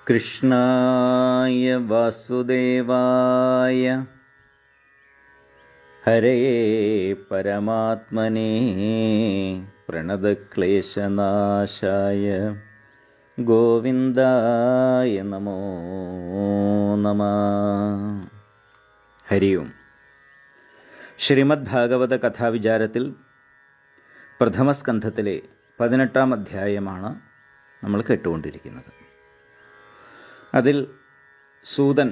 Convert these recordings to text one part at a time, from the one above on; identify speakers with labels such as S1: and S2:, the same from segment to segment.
S1: കൃഷ്ണായ വാസുദേവായ ഹരേ പരമാത്മനേ പ്രണതക്ലേശനാശായ ഗോവിന്ദായ നമോ നമഃ. ഹരി ഓം. ശ്രീമദ് ഭാഗവത കഥാവിചാരത്തിൽ പ്രഥമസ്കന്ധത്തിലെ 18-ാം അധ്യായമാണ് നമ്മൾ കേട്ടുകൊണ്ടിരിക്കുന്നത്. അതിൽ സൂതൻ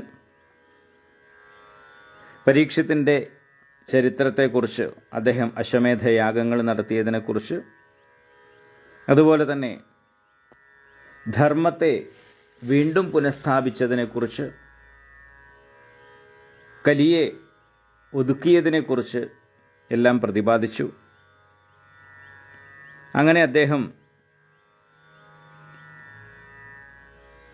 S1: പരീക്ഷത്തിൻ്റെ ചരിത്രത്തെക്കുറിച്ച്, അദ്ദേഹം അശ്വമേധയാഗങ്ങൾ നടത്തിയതിനെക്കുറിച്ച്, അതുപോലെ തന്നെ ധർമ്മത്തെ വീണ്ടും പുനഃസ്ഥാപിച്ചതിനെക്കുറിച്ച്, കലിയെ ഒതുക്കിയതിനെക്കുറിച്ച് എല്ലാം പ്രതിപാദിച്ചു. അങ്ങനെ അദ്ദേഹം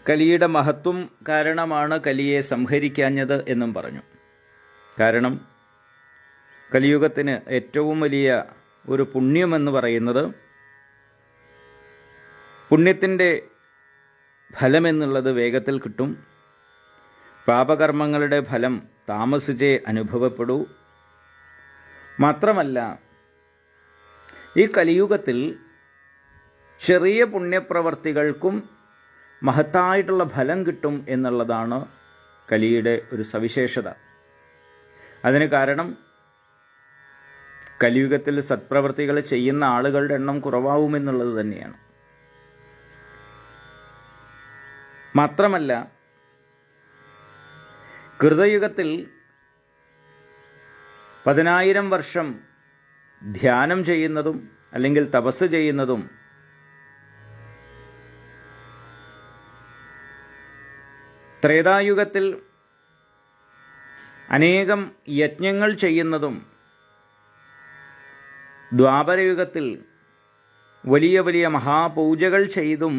S1: കലിയുടെ മഹത്വം കാരണമാണ് കലിയെ സംഹരിക്കാഞ്ഞത് എന്നും പറഞ്ഞു. കാരണം കലിയുഗത്തിന് ഏറ്റവും വലിയ ഒരു പുണ്യമെന്ന് പറയുന്നത്, പുണ്യത്തിൻ്റെ ഫലമെന്നുള്ളത് വേഗത്തിൽ കിട്ടും, പാപകർമ്മങ്ങളുടെ ഫലം താമസിച്ചേ അനുഭവപ്പെടൂ. മാത്രമല്ല, ഈ കലിയുഗത്തിൽ ചെറിയ പുണ്യപ്രവർത്തികൾക്കും മഹത്തായിട്ടുള്ള ഫലം കിട്ടും എന്നുള്ളതാണ് കലിയുടെ ഒരു സവിശേഷത. അതിന് കാരണം കലിയുഗത്തിൽ സത്പ്രവർത്തികൾ ചെയ്യുന്ന ആളുകളുടെ എണ്ണം കുറവാവുമെന്നുള്ളത് തന്നെയാണ്. മാത്രമല്ല, കൃതയുഗത്തിൽ 10,000 വർഷം ധ്യാനം ചെയ്യുന്നതും അല്ലെങ്കിൽ തപസ് ചെയ്യുന്നതും ത്രേതായുഗത്തിൽ അനേകം യജ്ഞങ്ങൾ ചെയ്യുന്നതും ദ്വാപരയുഗത്തിൽ വലിയ വലിയ മഹാപൂജകൾ ചെയ്തും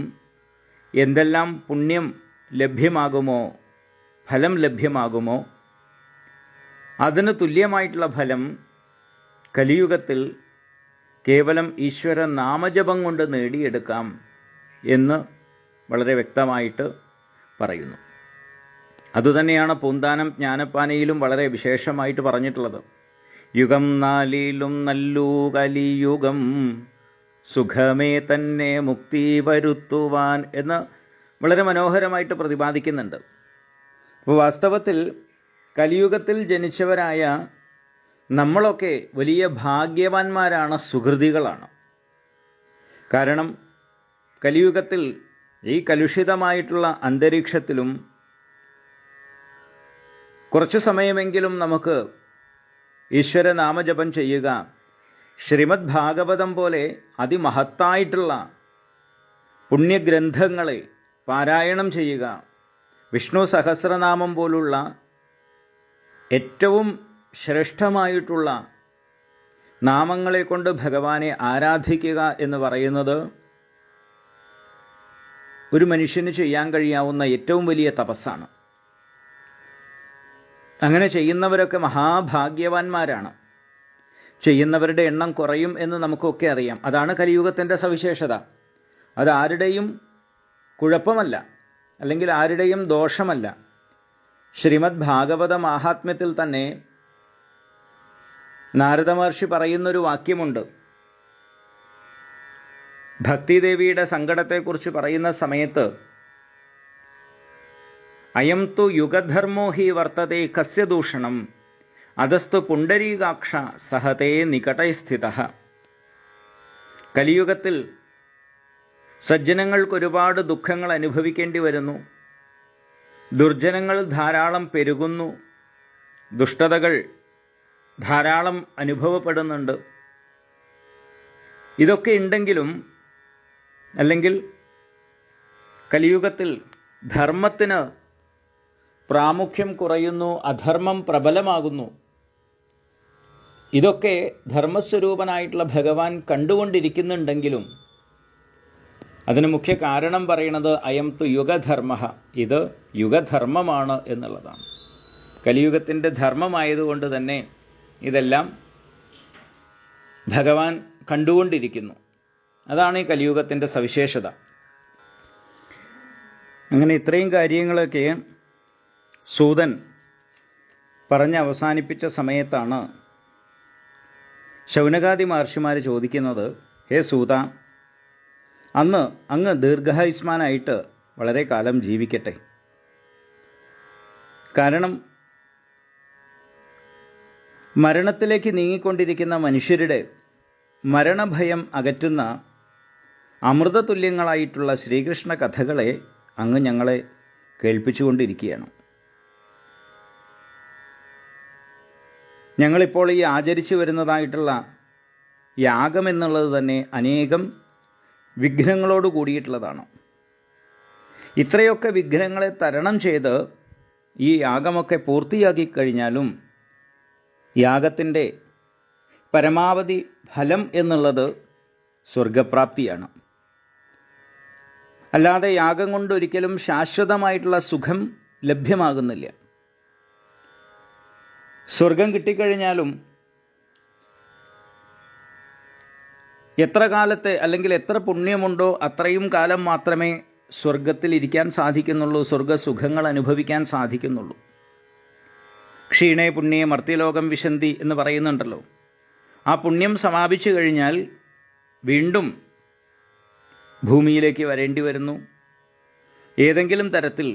S1: എന്തെല്ലാം പുണ്യം ലഭ്യമാകുമോ, ഫലം ലഭ്യമാകുമോ, അതിന് തുല്യമായിട്ടുള്ള ഫലം കലിയുഗത്തിൽ കേവലം ഈശ്വര നാമജപം കൊണ്ട് നേടിയെടുക്കാം എന്ന് വളരെ വ്യക്തമായിട്ട് പറയുന്നു. അതുതന്നെയാണ് പൂന്താനം ജ്ഞാനപ്പാനയിലും വളരെ വിശേഷമായിട്ട് പറഞ്ഞിട്ടുള്ളത്. യുഗം നാലിലും നല്ലൂ കലിയുഗം, സുഖമേ തന്നെ മുക്തി വരുത്തുവാൻ എന്ന് വളരെ മനോഹരമായിട്ട് പ്രതിപാദിക്കുന്നുണ്ട്. അപ്പോൾ വാസ്തവത്തിൽ കലിയുഗത്തിൽ ജനിച്ചവരായ നമ്മളൊക്കെ വലിയ ഭാഗ്യവാന്മാരാണ്, സുഹൃതികളാണ്. കാരണം കലിയുഗത്തിൽ ഈ കലുഷിതമായിട്ടുള്ള അന്തരീക്ഷത്തിലും കുറച്ചു സമയമെങ്കിലും നമുക്ക് ഈശ്വര നാമജപം ചെയ്യുക, ശ്രീമദ് ഭാഗവതം പോലെ അതിമഹത്തായിട്ടുള്ള പുണ്യഗ്രന്ഥങ്ങളെ പാരായണം ചെയ്യുക, വിഷ്ണു സഹസ്രനാമം പോലുള്ള ഏറ്റവും ശ്രേഷ്ഠമായിട്ടുള്ള നാമങ്ങളെ കൊണ്ട് ഭഗവാനെ ആരാധിക്കുക എന്ന് പറയുന്നത് ഒരു മനുഷ്യന് ചെയ്യാൻ കഴിയാവുന്ന ഏറ്റവും വലിയ തപസ്സാണ്. അങ്ങനെ ചെയ്യുന്നവരൊക്കെ മഹാഭാഗ്യവാന്മാരാണ്. ചെയ്യുന്നവരുടെ എണ്ണം കുറയും എന്ന് നമുക്കൊക്കെ അറിയാം. അതാണ് കലിയുഗത്തിൻ്റെ സവിശേഷത. അത് ആരുടെയും കുഴപ്പമല്ല, അല്ലെങ്കിൽ ആരുടെയും ദോഷമല്ല. ശ്രീമദ് ഭാഗവത മാഹാത്മ്യത്തിൽ തന്നെ നാരദ മഹർഷി പറയുന്നൊരു വാക്യമുണ്ട്. ഭക്തിദേവിയുടെ സങ്കടത്തെക്കുറിച്ച് പറയുന്ന സമയത്ത്, അയം തു യുഗധർമ്മോ ഹി വർത്തതേ കസ്യ ദൂഷണം അധസ്തു പുണ്ടരീകാക്ഷ സഹതേ നികടേ സ്ഥിതഃ. കലിയുഗത്തിൽ സജ്ജനങ്ങൾക്ക് ഒരുപാട് ദുഃഖങ്ങൾ അനുഭവിക്കേണ്ടി വരുന്നു, ദുർജനങ്ങൾ ധാരാളം പെരുകുന്നു, ദുഷ്ടതകൾ ധാരാളം അനുഭവപ്പെടുന്നുണ്ട്. ഇതൊക്കെ ഉണ്ടെങ്കിലും, അല്ലെങ്കിൽ കലിയുഗത്തിൽ ധർമ്മത്തിന് പ്രാമുഖ്യം കുറയുന്നു, അധർമ്മം പ്രബലമാകുന്നു. ഇതൊക്കെ ധർമ്മസ്വരൂപനായിട്ടുള്ള ഭഗവാൻ കണ്ടുകൊണ്ടിരിക്കുന്നുണ്ടെങ്കിലും അതിന് മുഖ്യ കാരണം പറയുന്നത് അയം തു യുഗധർമ്മ, ഇത് യുഗധർമ്മമാണ് എന്നുള്ളതാണ്. കലിയുഗത്തിൻ്റെ ധർമ്മമായതുകൊണ്ട് തന്നെ ഇതെല്ലാം ഭഗവാൻ കണ്ടുകൊണ്ടിരിക്കുന്നു. അതാണ് ഈ കലിയുഗത്തിൻ്റെ സവിശേഷത. അങ്ങനെ ഇത്രയും കാര്യങ്ങളൊക്കെ സൂതൻ പറഞ്ഞ് അവസാനിപ്പിച്ച സമയത്താണ് ശൗനകാദി മഹർഷിമാർ ചോദിക്കുന്നത്, ഹേ സൂത, അന്ന് അങ്ങ് ദീർഘായുഷ്മാനായിട്ട് വളരെ കാലം ജീവിക്കട്ടെ. കാരണം മരണത്തിലേക്ക് നീങ്ങിക്കൊണ്ടിരിക്കുന്ന മനുഷ്യരുടെ മരണഭയം അകറ്റുന്ന അമൃതതുല്യങ്ങളായിട്ടുള്ള ശ്രീകൃഷ്ണ കഥകളെ അങ്ങ് ഞങ്ങളെ കേൾപ്പിച്ചുകൊണ്ടിരിക്കുകയാണ്. ഞങ്ങളിപ്പോൾ ഈ ആചരിച്ചു വരുന്നതായിട്ടുള്ള യാഗം എന്നുള്ളത് തന്നെ അനേകം വിഘ്നങ്ങളോട് കൂടിയിട്ടുള്ളതാണ്. ഇത്രയൊക്കെ വിഘ്നങ്ങളെ തരണം ചെയ്ത് ഈ യാഗമൊക്കെ പൂർത്തിയാക്കി കഴിഞ്ഞാലും യാഗത്തിൻ്റെ പരമാവധി ഫലം എന്നുള്ളത് സ്വർഗപ്രാപ്തിയാണ്. അല്ലാതെ യാഗം കൊണ്ടൊരിക്കലും ശാശ്വതമായിട്ടുള്ള സുഖം ലഭ്യമാകുന്നില്ല. സ്വർഗം കിട്ടിക്കഴിഞ്ഞാലും എത്ര കാലത്തെ അല്ലെങ്കിൽ എത്ര പുണ്യമുണ്ടോ അത്രയും കാലം മാത്രമേ സ്വർഗത്തിൽ ഇരിക്കാൻ സാധിക്കുന്നുള്ളൂ, സ്വർഗസുഖങ്ങൾ അനുഭവിക്കാൻ സാധിക്കുന്നുള്ളൂ. ക്ഷീണേ പുണ്യേ മർത്യലോകം വിശന്തി എന്ന് പറയുന്നുണ്ടല്ലോ. ആ പുണ്യം സമാപിച്ചു കഴിഞ്ഞാൽ വീണ്ടും ഭൂമിയിലേക്ക് വരേണ്ടി വരുന്നു. ഏതെങ്കിലും തരത്തിൽ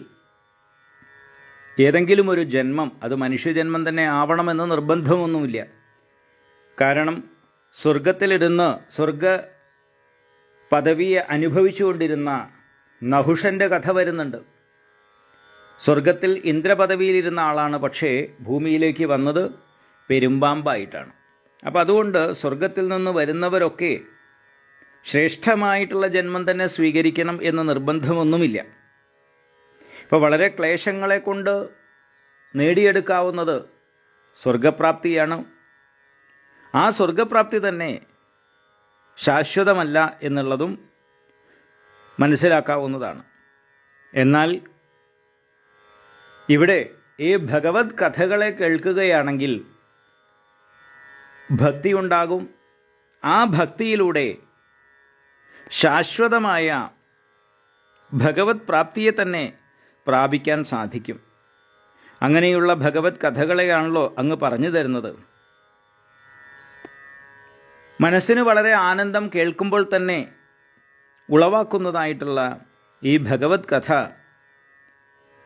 S1: ഏതെങ്കിലും ഒരു ജന്മം, അത് മനുഷ്യജന്മം തന്നെ ആവണമെന്ന് നിർബന്ധമൊന്നുമില്ല. കാരണം സ്വർഗത്തിലിരുന്ന് സ്വർഗ പദവിയെ അനുഭവിച്ചുകൊണ്ടിരുന്ന നഹുഷൻ്റെ കഥ വരുന്നുണ്ട്. സ്വർഗത്തിൽ ഇന്ദ്രപദവിയിലിരുന്ന ആളാണ്, പക്ഷേ ഭൂമിയിലേക്ക് വന്നത് പെരുമ്പാമ്പായിട്ടാണ്. അപ്പം അതുകൊണ്ട് സ്വർഗത്തിൽ നിന്ന് വരുന്നവരൊക്കെ ശ്രേഷ്ഠമായിട്ടുള്ള ജന്മം തന്നെ സ്വീകരിക്കണം എന്ന് നിർബന്ധമൊന്നുമില്ല. ഇപ്പോൾ വളരെ ക്ലേശങ്ങളെ കൊണ്ട് നേടിയെടുക്കാവുന്നത് സ്വർഗപ്രാപ്തിയാണ്. ആ സ്വർഗപ്രാപ്തി തന്നെ ശാശ്വതമല്ല എന്നുള്ളതും മനസ്സിലാക്കാവുന്നതാണ്. എന്നാൽ ഇവിടെ ഈ ഭഗവത് കഥകളെ കേൾക്കുകയാണെങ്കിൽ ഭക്തി ഉണ്ടാകും. ആ ഭക്തിയിലൂടെ ശാശ്വതമായ ഭഗവത് പ്രാപ്തിയെ തന്നെ പ്രാപിക്കാൻ സാധിക്കും. അങ്ങനെയുള്ള ഭഗവത് കഥകളെയാണല്ലോ അങ്ങ് പറഞ്ഞു തരുന്നത്. മനസ്സിന് വളരെ ആനന്ദം കേൾക്കുമ്പോൾ തന്നെ ഉളവാക്കുന്നതായിട്ടുള്ള ഈ ഭഗവത് കഥ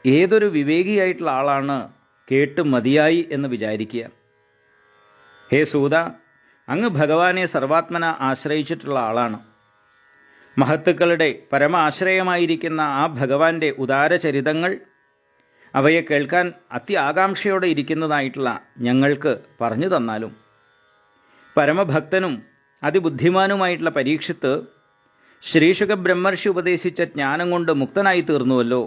S1: ഏതൊരു വിവേകിയായിട്ടുള്ള ആളാണ് കേട്ട് മതിയായി എന്ന് വിചാരിക്കുക. ഹേ സൂത, അങ്ങ് ഭഗവാനെ സർവാത്മന ആശ്രയിച്ചിട്ടുള്ള ആളാണ്. മഹത്തുക്കളുടെ പരമ ആശ്രയമായിരിക്കുന്ന ആ ഭഗവാന്റെ ഉദാരചരിതങ്ങൾ, അവയെ കേൾക്കാൻ അത്യാകാംക്ഷയോടെ ഇരിക്കുന്നതായിട്ടുള്ള ഞങ്ങൾക്ക് പറഞ്ഞു തന്നാലും, പരമഭക്തനും അതിബുദ്ധിമാനുമായിട്ടുള്ള പരീക്ഷിത്ത് ശ്രീശുക ബ്രഹ്മർഷി ഉപദേശിച്ച ജ്ഞാനം കൊണ്ട് മുക്തനായി തീർന്നുവല്ലോ.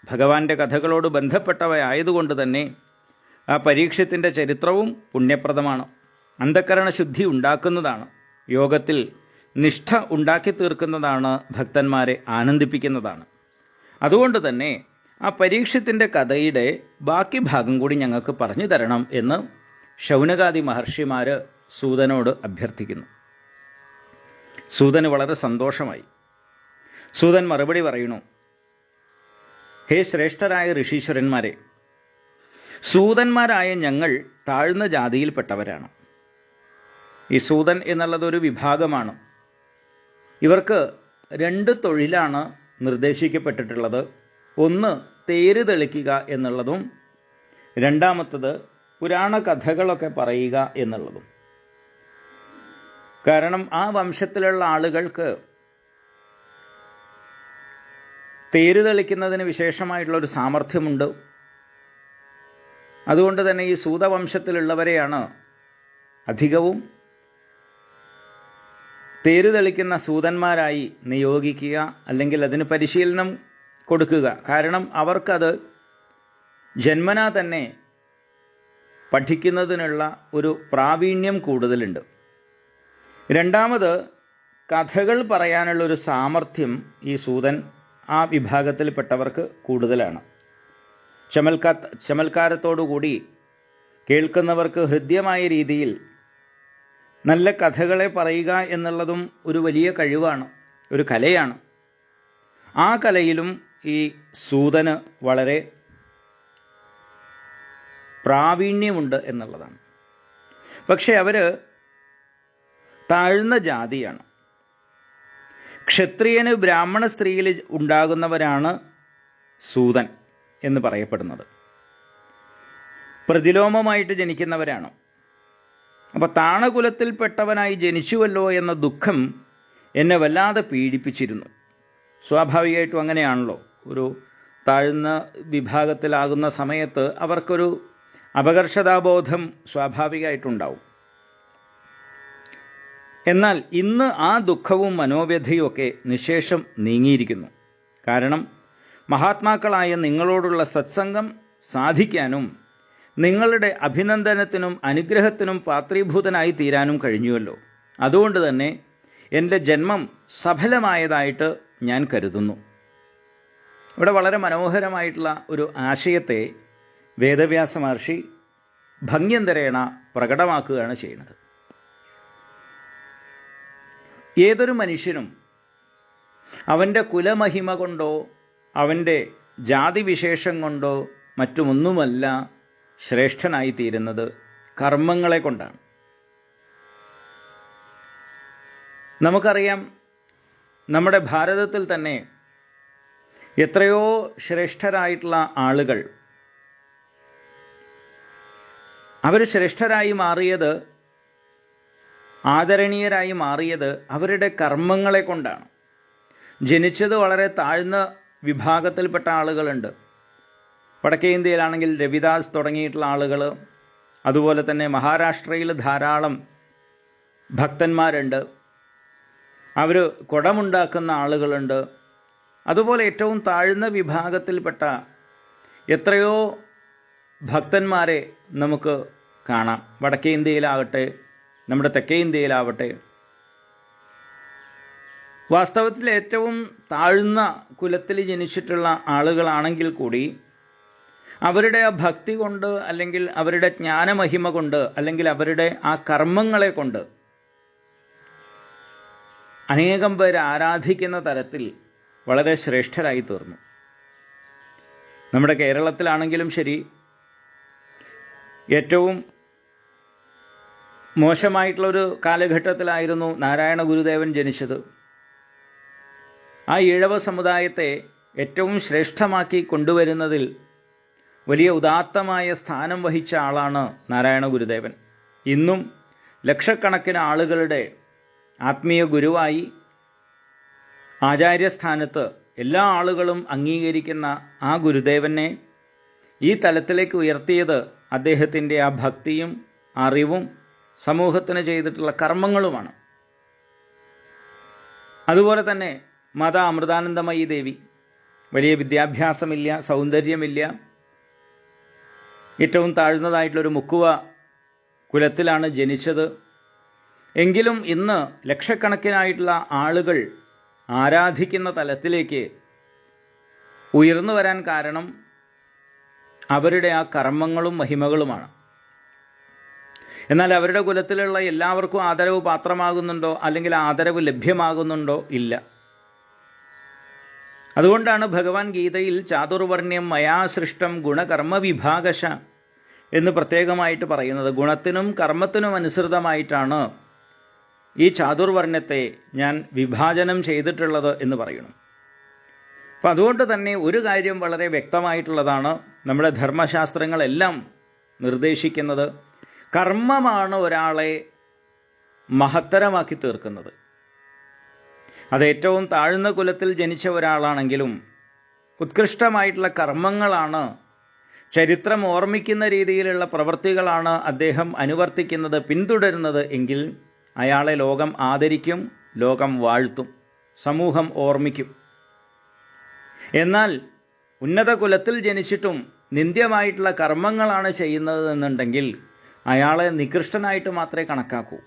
S1: ഭഗവാന്റെ കഥകളോട് ബന്ധപ്പെട്ടവയായതുകൊണ്ട് തന്നെ ആ പരീക്ഷത്തിൻ്റെ ചരിത്രവും പുണ്യപ്രദമാണ്. അന്ധക്കരണ ശുദ്ധി ഉണ്ടാക്കുന്നതാണ്, യോഗത്തിൽ നിഷ്ഠ ഉണ്ടാക്കി തീർക്കുന്നതാണ്, ഭക്തന്മാരെ ആനന്ദിപ്പിക്കുന്നതാണ്. അതുകൊണ്ട് തന്നെ ആ പരീക്ഷത്തിൻ്റെ കഥയുടെ ബാക്കി ഭാഗം കൂടി ഞങ്ങൾക്ക് പറഞ്ഞു തരണം എന്ന് ശൗനകാദി മഹർഷിമാർ സൂതനോട് അഭ്യർത്ഥിക്കുന്നു. സൂതന് വളരെ സന്തോഷമായി. സൂതൻ മറുപടി പറയുന്നു, ഹേ ശ്രേഷ്ഠരായ ഋഷീശ്വരന്മാരെ, സൂതന്മാരായ ഞങ്ങൾ താഴ്ന്ന ജാതിയിൽപ്പെട്ടവരാണ്. ഈ സൂതൻ എന്നുള്ളതൊരു വിഭാഗമാണ്. ഇവർക്ക് 2 തൊഴിലാണ് നിർദ്ദേശിക്കപ്പെട്ടിട്ടുള്ളത്. ഒന്ന് തേര് തെളിക്കുക എന്നുള്ളതും രണ്ടാമത്തത് പുരാണ കഥകളൊക്കെ പറയുക എന്നുള്ളതും. കാരണം ആ വംശത്തിലുള്ള ആളുകൾക്ക് തേര് തെളിക്കുന്നതിന് വിശേഷമായിട്ടുള്ളൊരു സാമർഥ്യമുണ്ട്. അതുകൊണ്ട് തന്നെ ഈ സൂതവംശത്തിലുള്ളവരെയാണ് അധികവും തേര് തെളിക്കുന്ന സൂതന്മാരായി നിയോഗിക്കുക, അല്ലെങ്കിൽ അതിന് പരിശീലനം കൊടുക്കുക. കാരണം അവർക്കത് ജന്മനാ തന്നെ പഠിക്കുന്നതിനുള്ള ഒരു പ്രാവീണ്യം കൂടുതലുണ്ട്. രണ്ടാമത് കഥകൾ പറയാനുള്ളൊരു സാമർഥ്യം ഈ സൂതൻ ആ വിഭാഗത്തിൽപ്പെട്ടവർക്ക് കൂടുതലാണ്. ചമൽക്കാരത്തോടുകൂടി കേൾക്കുന്നവർക്ക് ഹൃദ്യമായ രീതിയിൽ നല്ല കഥകളെ പറയുക എന്നുള്ളതും ഒരു വലിയ കഴിവാണ്, ഒരു കലയാണ്. ആ കലയിലും ഈ സൂതന് വളരെ പ്രാവീണ്യമുണ്ട് എന്നുള്ളതാണ്. പക്ഷെ അവർ താഴ്ന്ന ജാതിയാണ്. ക്ഷത്രിയന് ബ്രാഹ്മണ സ്ത്രീയിൽ ഉണ്ടാകുന്നവരാണ് സൂതൻ എന്ന് പറയപ്പെടുന്നത്. പ്രതിലോമമായിട്ട് ജനിക്കുന്നവരാണ്. അപ്പോൾ താണകുലത്തിൽപ്പെട്ടവനായി ജനിച്ചുവല്ലോ എന്ന ദുഃഖം എന്നെ വല്ലാതെ പീഡിപ്പിച്ചിരുന്നു. സ്വാഭാവികമായിട്ടും അങ്ങനെയാണല്ലോ. ഒരു താഴ്ന്ന വിഭാഗത്തിലാകുന്ന സമയത്ത് അവർക്കൊരു അപകർഷതാബോധം സ്വാഭാവികമായിട്ടുണ്ടാവും. എന്നാൽ ഇന്ന് ആ ദുഃഖവും മനോവ്യഥയും ഒക്കെ നിശേഷം നീങ്ങിയിരിക്കുന്നു. കാരണം മഹാത്മാക്കളായ നിങ്ങളോടുള്ള സത്സംഗം സാധിക്കാനും നിങ്ങളുടെ അഭിനന്ദനത്തിനും അനുഗ്രഹത്തിനും പാത്രീഭൂതനായി തീരാനും കഴിഞ്ഞുവല്ലോ. അതുകൊണ്ട് തന്നെ എൻ്റെ ജന്മം സഫലമായതായിട്ട് ഞാൻ കരുതുന്നു. ഇവിടെ വളരെ മനോഹരമായിട്ടുള്ള ഒരു ആശയത്തെ വേദവ്യാസ മഹർഷി ഭംഗ്യന്തരേണ പ്രകടമാക്കുകയാണ് ചെയ്യുന്നത്. ഏതൊരു മനുഷ്യനും അവൻ്റെ കുലമഹിമ കൊണ്ടോ അവൻ്റെ ജാതിവിശേഷം കൊണ്ടോ മറ്റുമൊന്നുമല്ല ശ്രേഷ്ഠനായിത്തീരുന്നത്, കർമ്മങ്ങളെ കൊണ്ടാണ്. നമുക്കറിയാം, നമ്മുടെ ഭാരതത്തിൽ തന്നെ എത്രയോ ശ്രേഷ്ഠരായിട്ടുള്ള ആളുകൾ അവർ ശ്രേഷ്ഠരായി മാറിയത്, ആദരണീയരായി മാറിയത് അവരുടെ കർമ്മങ്ങളെ കൊണ്ടാണ്. ജനിച്ചത് വളരെ താഴ്ന്ന വിഭാഗത്തിൽപ്പെട്ട ആളുകളുണ്ട്. വടക്കേ ഇന്ത്യയിലാണെങ്കിൽ രവിദാസ് തുടങ്ങിയിട്ടുള്ള ആളുകൾ, അതുപോലെ തന്നെ മഹാരാഷ്ട്രയിൽ ധാരാളം ഭക്തന്മാരുണ്ട്. അവർ കുടമുണ്ടാക്കുന്ന ആളുകളുണ്ട്. അതുപോലെ ഏറ്റവും താഴ്ന്ന വിഭാഗത്തിൽപ്പെട്ട എത്രയോ ഭക്തന്മാരെ നമുക്ക് കാണാം. വടക്കേ ഇന്ത്യയിലാകട്ടെ, നമ്മുടെ തെക്കേ ഇന്ത്യയിലാവട്ടെ. വാസ്തവത്തിൽ ഏറ്റവും താഴ്ന്ന കുലത്തിൽ ജനിച്ചിട്ടുള്ള ആളുകളാണെങ്കിൽ കൂടി അവരുടെ ആ ഭക്തി കൊണ്ട്, അല്ലെങ്കിൽ അവരുടെ ജ്ഞാനമഹിമ കൊണ്ട്, അല്ലെങ്കിൽ അവരുടെ ആ കർമ്മങ്ങളെ കൊണ്ട് അനേകം പേർ ആരാധിക്കുന്ന തരത്തിൽ വളരെ ശ്രേഷ്ഠരായി തീർന്നു. നമ്മുടെ കേരളത്തിലാണെങ്കിലും ശരി, ഏറ്റവും മോശമായിട്ടുള്ളൊരു കാലഘട്ടത്തിലായിരുന്നു നാരായണ ഗുരുദേവൻ ജനിച്ചത്. ആ ഈഴവ സമുദായത്തെ ഏറ്റവും ശ്രേഷ്ഠമാക്കി കൊണ്ടുവരുന്നതിൽ വലിയ ഉദാത്തമായ സ്ഥാനം വഹിച്ച ആളാണ് നാരായണ ഗുരുദേവൻ. ഇന്നും ലക്ഷക്കണക്കിന് ആളുകളുടെ ആത്മീയ ഗുരുവായി ആചാര്യസ്ഥാനത്ത് എല്ലാ ആളുകളും അംഗീകരിക്കുന്ന ആ ഗുരുദേവനെ ഈ തലത്തിലേക്ക് ഉയർത്തിയത് അദ്ദേഹത്തിൻ്റെ ആ ഭക്തിയും അറിവും സമൂഹത്തിന് ചെയ്തിട്ടുള്ള കർമ്മങ്ങളുമാണ്. അതുപോലെ തന്നെ മാതാ അമൃതാനന്ദമയി ദേവി, വലിയ വിദ്യാഭ്യാസമില്ല, സൗന്ദര്യമില്ല, ഏറ്റവും താഴ്ന്നതായിട്ടുള്ളൊരു മുക്കുവ കുലത്തിലാണ് ജനിച്ചത്. എങ്കിലും ഇന്ന് ലക്ഷക്കണക്കിനായിട്ടുള്ള ആളുകൾ ആരാധിക്കുന്ന തലത്തിലേക്ക് ഉയർന്നു വരാൻ കാരണം അവരുടെ ആ കർമ്മങ്ങളും മഹിമകളുമാണ്. എന്നാൽ അവരുടെ കുലത്തിലുള്ള എല്ലാവർക്കും ആദരവ് പാത്രമാകുന്നുണ്ടോ, അല്ലെങ്കിൽ ആദരവ് ലഭ്യമാകുന്നുണ്ടോ? ഇല്ല. അതുകൊണ്ടാണ് ഭഗവാൻ ഗീതയിൽ ചാതുർവർണ്ണ്യം മയാ സൃഷ്ടം ഗുണകർമ്മ വിഭാഗശ എന്ന് പ്രത്യേകമായിട്ട് പറയുന്നത്. ഗുണത്തിനും കർമ്മത്തിനും അനുസൃതമായിട്ടാണ് ഈ ചാതുർവർണ്ണത്തെ ഞാൻ വിഭാജനം ചെയ്തിട്ടുള്ളത് എന്ന് പറയുന്നു. അപ്പം അതുകൊണ്ട് തന്നെ ഒരു കാര്യം വളരെ വ്യക്തമായിട്ടുള്ളതാണ്, നമ്മുടെ ധർമ്മശാസ്ത്രങ്ങളെല്ലാം നിർദ്ദേശിക്കുന്നത് കർമ്മമാണ് ഒരാളെ മഹത്തരമാക്കി തീർക്കുന്നത്. അത് ഏറ്റവും താഴ്ന്ന കുലത്തിൽ ജനിച്ച ഒരാളാണെങ്കിലും ഉത്കൃഷ്ടമായിട്ടുള്ള കർമ്മങ്ങളാണ്, ചരിത്രം ഓർമ്മിക്കുന്ന രീതിയിലുള്ള പ്രവൃത്തികളാണ് അദ്ദേഹം അനുവർത്തിക്കുന്നത്, പിന്തുടരുന്നത് എങ്കിൽ അയാളെ ലോകം ആദരിക്കും, ലോകം വാഴ്ത്തും, സമൂഹം ഓർമ്മിക്കും. എന്നാൽ ഉന്നത കുലത്തിൽ ജനിച്ചിട്ടും നിന്ദ്യമായിട്ടുള്ള കർമ്മങ്ങളാണ് ചെയ്യുന്നത് എന്നുണ്ടെങ്കിൽ അയാളെ നികൃഷ്ടനായിട്ട് മാത്രമേ കണക്കാക്കൂ.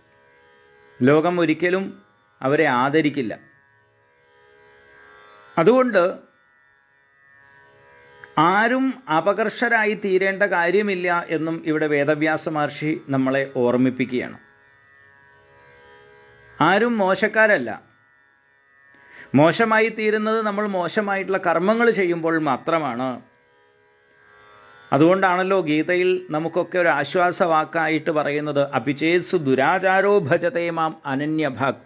S1: ലോകം ഒരിക്കലും അവരെ ആദരിക്കില്ല. അതുകൊണ്ട് ആരും അപകർഷരായി തീരേണ്ട കാര്യമില്ല എന്നും ഇവിടെ വേദവ്യാസ മഹർഷി നമ്മളെ ഓർമ്മിപ്പിക്കുകയാണ്. ആരും മോശക്കാരല്ല. മോശമായി തീരുന്നത് നമ്മൾ മോശമായിട്ടുള്ള കർമ്മങ്ങൾ ചെയ്യുമ്പോൾ മാത്രമാണ്. അതുകൊണ്ടാണല്ലോ ഗീതയിൽ നമുക്കൊക്കെ ഒരു ആശ്വാസവാക്കായിട്ട് പറയുന്നത്, അപിചേത്സു ദുരാചാരോ ഭജതേ മാം അനന്യഭാഗ്.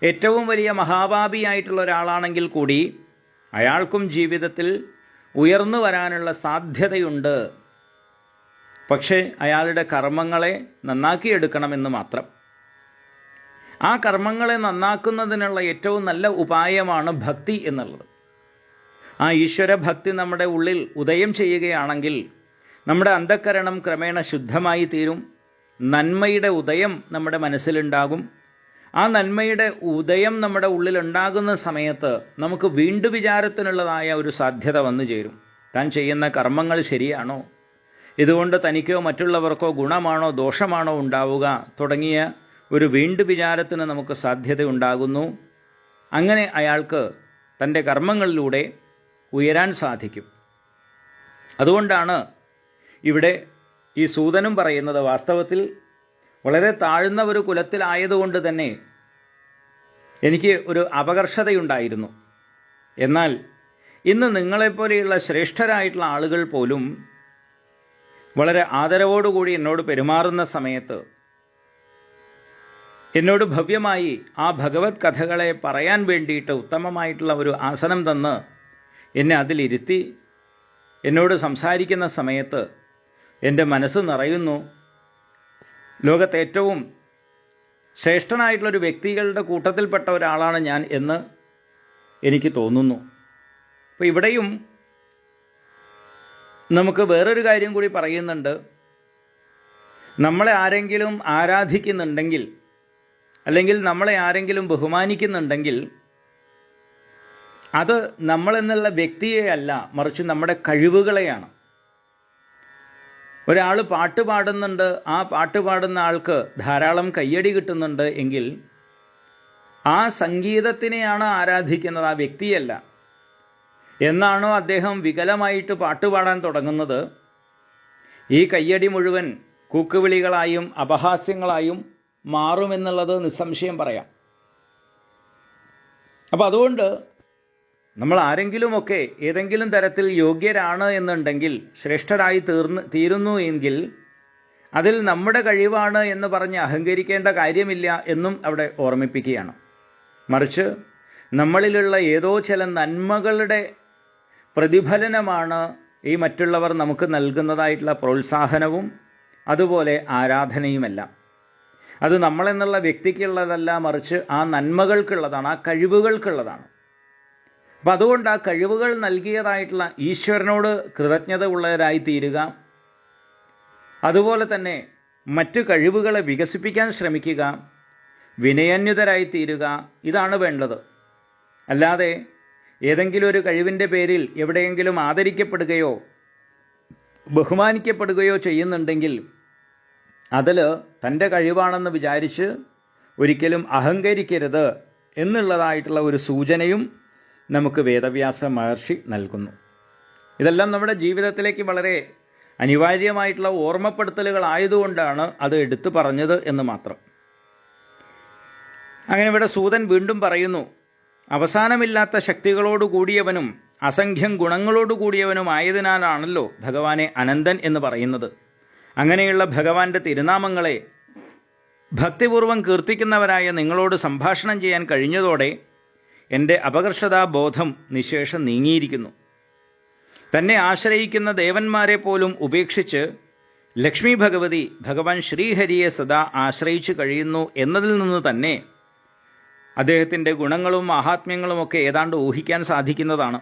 S1: ഏറ്റവും വലിയ മഹാപാപിയായിട്ടുള്ള ഒരാളാണെങ്കിൽ കൂടി അയാൾക്കും ജീവിതത്തിൽ ഉയർന്നു വരാനുള്ള സാധ്യതയുണ്ട്. പക്ഷേ അയാളുടെ കർമ്മങ്ങളെ നന്നാക്കിയെടുക്കണമെന്ന് മാത്രം. ആ കർമ്മങ്ങളെ നന്നാക്കുന്നതിനുള്ള ഏറ്റവും നല്ല ഉപായമാണ് ഭക്തി എന്നുള്ളത്. ആ ഈശ്വരഭക്തി നമ്മുടെ ഉള്ളിൽ ഉദയം ചെയ്യുകയാണെങ്കിൽ നമ്മുടെ അന്ധഃകരണം ക്രമേണ ശുദ്ധമായി തീരും. നന്മയുടെ ഉദയം നമ്മുടെ മനസ്സിലുണ്ടാകും. ആ നന്മയുടെ ഉദയം നമ്മുടെ ഉള്ളിലുണ്ടാകുന്ന സമയത്ത് നമുക്ക് വീണ്ടും വിചാരത്തിനുള്ളതായ ഒരു സാധ്യത വന്നു ചേരും. താൻ ചെയ്യുന്ന കർമ്മങ്ങൾ ശരിയാണോ, ഇതുകൊണ്ട് തനിക്കോ മറ്റുള്ളവർക്കോ ഗുണമാണോ ദോഷമാണോ ഉണ്ടാവുക തുടങ്ങിയ ഒരു വീണ്ടും വിചാരത്തിന് നമുക്ക് സാധ്യത ഉണ്ടാകുന്നു. അങ്ങനെ അയാൾക്ക് തൻ്റെ കർമ്മങ്ങളിലൂടെ ഉയരാൻ സാധിക്കും. അതുകൊണ്ടാണ് ഇവിടെ ഈ സൂതനും പറയുന്നത്, വാസ്തവത്തിൽ വളരെ താഴ്ന്ന ഒരു കുലത്തിലായതുകൊണ്ട് തന്നെ എനിക്ക് ഒരു അപകർഷതയുണ്ടായിരുന്നു. എന്നാൽ ഇന്ന് നിങ്ങളെപ്പോലെയുള്ള ശ്രേഷ്ഠരായിട്ടുള്ള ആളുകൾ പോലും വളരെ ആദരവോടുകൂടി എന്നോട് പെരുമാറുന്ന സമയത്ത് എന്നോട് ഭവ്യമായി ആ ഭഗവത് കഥകളെ പറയാൻ വേണ്ടിയിട്ട് ഉത്തമമായിട്ടുള്ള ഒരു ആസനം തന്ന് എന്നെ അതിലിരുത്തി എന്നോട് സംസാരിക്കുന്ന സമയത്ത് എൻ്റെ മനസ്സ് നിറയുന്നു. ലോകത്തെ ഏറ്റവും ശ്രേഷ്ഠനായിട്ടുള്ളൊരു വ്യക്തികളുടെ കൂട്ടത്തിൽപ്പെട്ട ഒരാളാണ് ഞാൻ എന്ന് എനിക്ക് തോന്നുന്നു. അപ്പോൾ ഇവിടെയും നമുക്ക് വേറൊരു കാര്യം കൂടി പറയുന്നുണ്ട്. നമ്മളെ ആരെങ്കിലും ആരാധിക്കുന്നുണ്ടെങ്കിൽ, അല്ലെങ്കിൽ നമ്മളെ ആരെങ്കിലും ബഹുമാനിക്കുന്നുണ്ടെങ്കിൽ അത് നമ്മളെന്നുള്ള വ്യക്തിയെയല്ല, മറിച്ച് നമ്മുടെ കഴിവുകളെയാണ്. ഒരാൾ പാട്ട് പാടുന്നുണ്ട്, ആ പാട്ട് പാടുന്ന ആൾക്ക് ധാരാളം കയ്യടി കിട്ടുന്നുണ്ട് എങ്കിൽ ആ സംഗീതത്തിനെയാണ് ആരാധിക്കുന്നത്, ആ വ്യക്തിയല്ല. എന്നാണോ അദ്ദേഹം വികലമായിട്ട് പാട്ടുപാടാൻ തുടങ്ങുന്നത്, ഈ കയ്യടി മുഴുവൻ കൂക്കുവിളികളായും അപഹാസ്യങ്ങളായും മാറുമെന്നുള്ളത് നിസ്സംശയം പറയാം. അപ്പം അതുകൊണ്ട് നമ്മൾ ആരെങ്കിലുമൊക്കെ ഏതെങ്കിലും തരത്തിൽ യോഗ്യരാണ് എന്നുണ്ടെങ്കിൽ, ശ്രേഷ്ഠരായി തീരുന്നു എങ്കിൽ അതിൽ നമ്മുടെ കഴിവാണ് എന്ന് പറഞ്ഞ് അഹങ്കരിക്കേണ്ട കാര്യമില്ല എന്നും അവിടെ ഓർമ്മിപ്പിക്കുകയാണ്. മറിച്ച് നമ്മളിലുള്ള ഏതോ ചില നന്മകളുടെ പ്രതിഫലനമാണ് ഈ മറ്റുള്ളവർ നമുക്ക് നൽകുന്നതായിട്ടുള്ള പ്രോത്സാഹനവും അതുപോലെ ആരാധനയുമെല്ലാം. അത് നമ്മളെന്നുള്ള വ്യക്തിക്കുള്ളതല്ല, മറിച്ച് ആ നന്മകൾക്കുള്ളതാണ്, ആ കഴിവുകൾക്കുള്ളതാണ്. അപ്പം അതുകൊണ്ട് ആ കഴിവുകൾ നൽകിയതായിട്ടുള്ള ഈശ്വരനോട് കൃതജ്ഞത ഉള്ളവരായി തീരുക. അതുപോലെ തന്നെ മറ്റു കഴിവുകളെ വികസിപ്പിക്കാൻ ശ്രമിക്കുക, വിനയാന്വിതരായി തീരുക. ഇതാണ് വേണ്ടത്. അല്ലാതെ ഏതെങ്കിലും ഒരു കഴിവിൻ്റെ പേരിൽ എവിടെയെങ്കിലും ആദരിക്കപ്പെടുകയോ ബഹുമാനിക്കപ്പെടുകയോ ചെയ്യുന്നുണ്ടെങ്കിൽ അതിൽ തൻ്റെ കഴിവാണെന്ന് വിചാരിച്ച് ഒരിക്കലും അഹങ്കരിക്കരുത് എന്നുള്ളതായിട്ടുള്ള ഒരു സൂചനയും നമുക്ക് വേദവ്യാസ മഹർഷി നൽകുന്നു. ഇതെല്ലാം നമ്മുടെ ജീവിതത്തിലേക്ക് വളരെ അനിവാര്യമായിട്ടുള്ള ഓർമ്മപ്പെടുത്തലുകളായതുകൊണ്ടാണ് അത് എടുത്തു പറഞ്ഞത് എന്ന് മാത്രം. അങ്ങനെ ഇവിടെ സൂതൻ വീണ്ടും പറയുന്നു, അവസാനമില്ലാത്ത ശക്തികളോട് കൂടിയവനും അസംഖ്യം ഗുണങ്ങളോട് കൂടിയവനുമായതിനാലാണല്ലോ ഭഗവാനെ അനന്തൻ എന്ന് പറയുന്നത്. അങ്ങനെയുള്ള ഭഗവാന്റെ തിരുനാമങ്ങളെ ഭക്തിപൂർവം കീർത്തിക്കുന്നവരായ നിങ്ങളോട് സംഭാഷണം ചെയ്യാൻ കഴിഞ്ഞതോടെ എൻ്റെ അപകർഷതാബോധം നിശേഷം നീങ്ങിയിരിക്കുന്നു. തന്നെ ആശ്രയിക്കുന്ന ദേവന്മാരെ പോലും ഉപേക്ഷിച്ച് ലക്ഷ്മി ഭഗവതി ഭഗവാൻ ശ്രീഹരിയെ സദാ ആശ്രയിച്ചു കഴിയുന്നു എന്നതിൽ നിന്ന് തന്നെ അദ്ദേഹത്തിൻ്റെ ഗുണങ്ങളും മഹാത്മ്യങ്ങളുമൊക്കെ ഏതാണ്ട് ഊഹിക്കാൻ സാധിക്കുന്നതാണ്.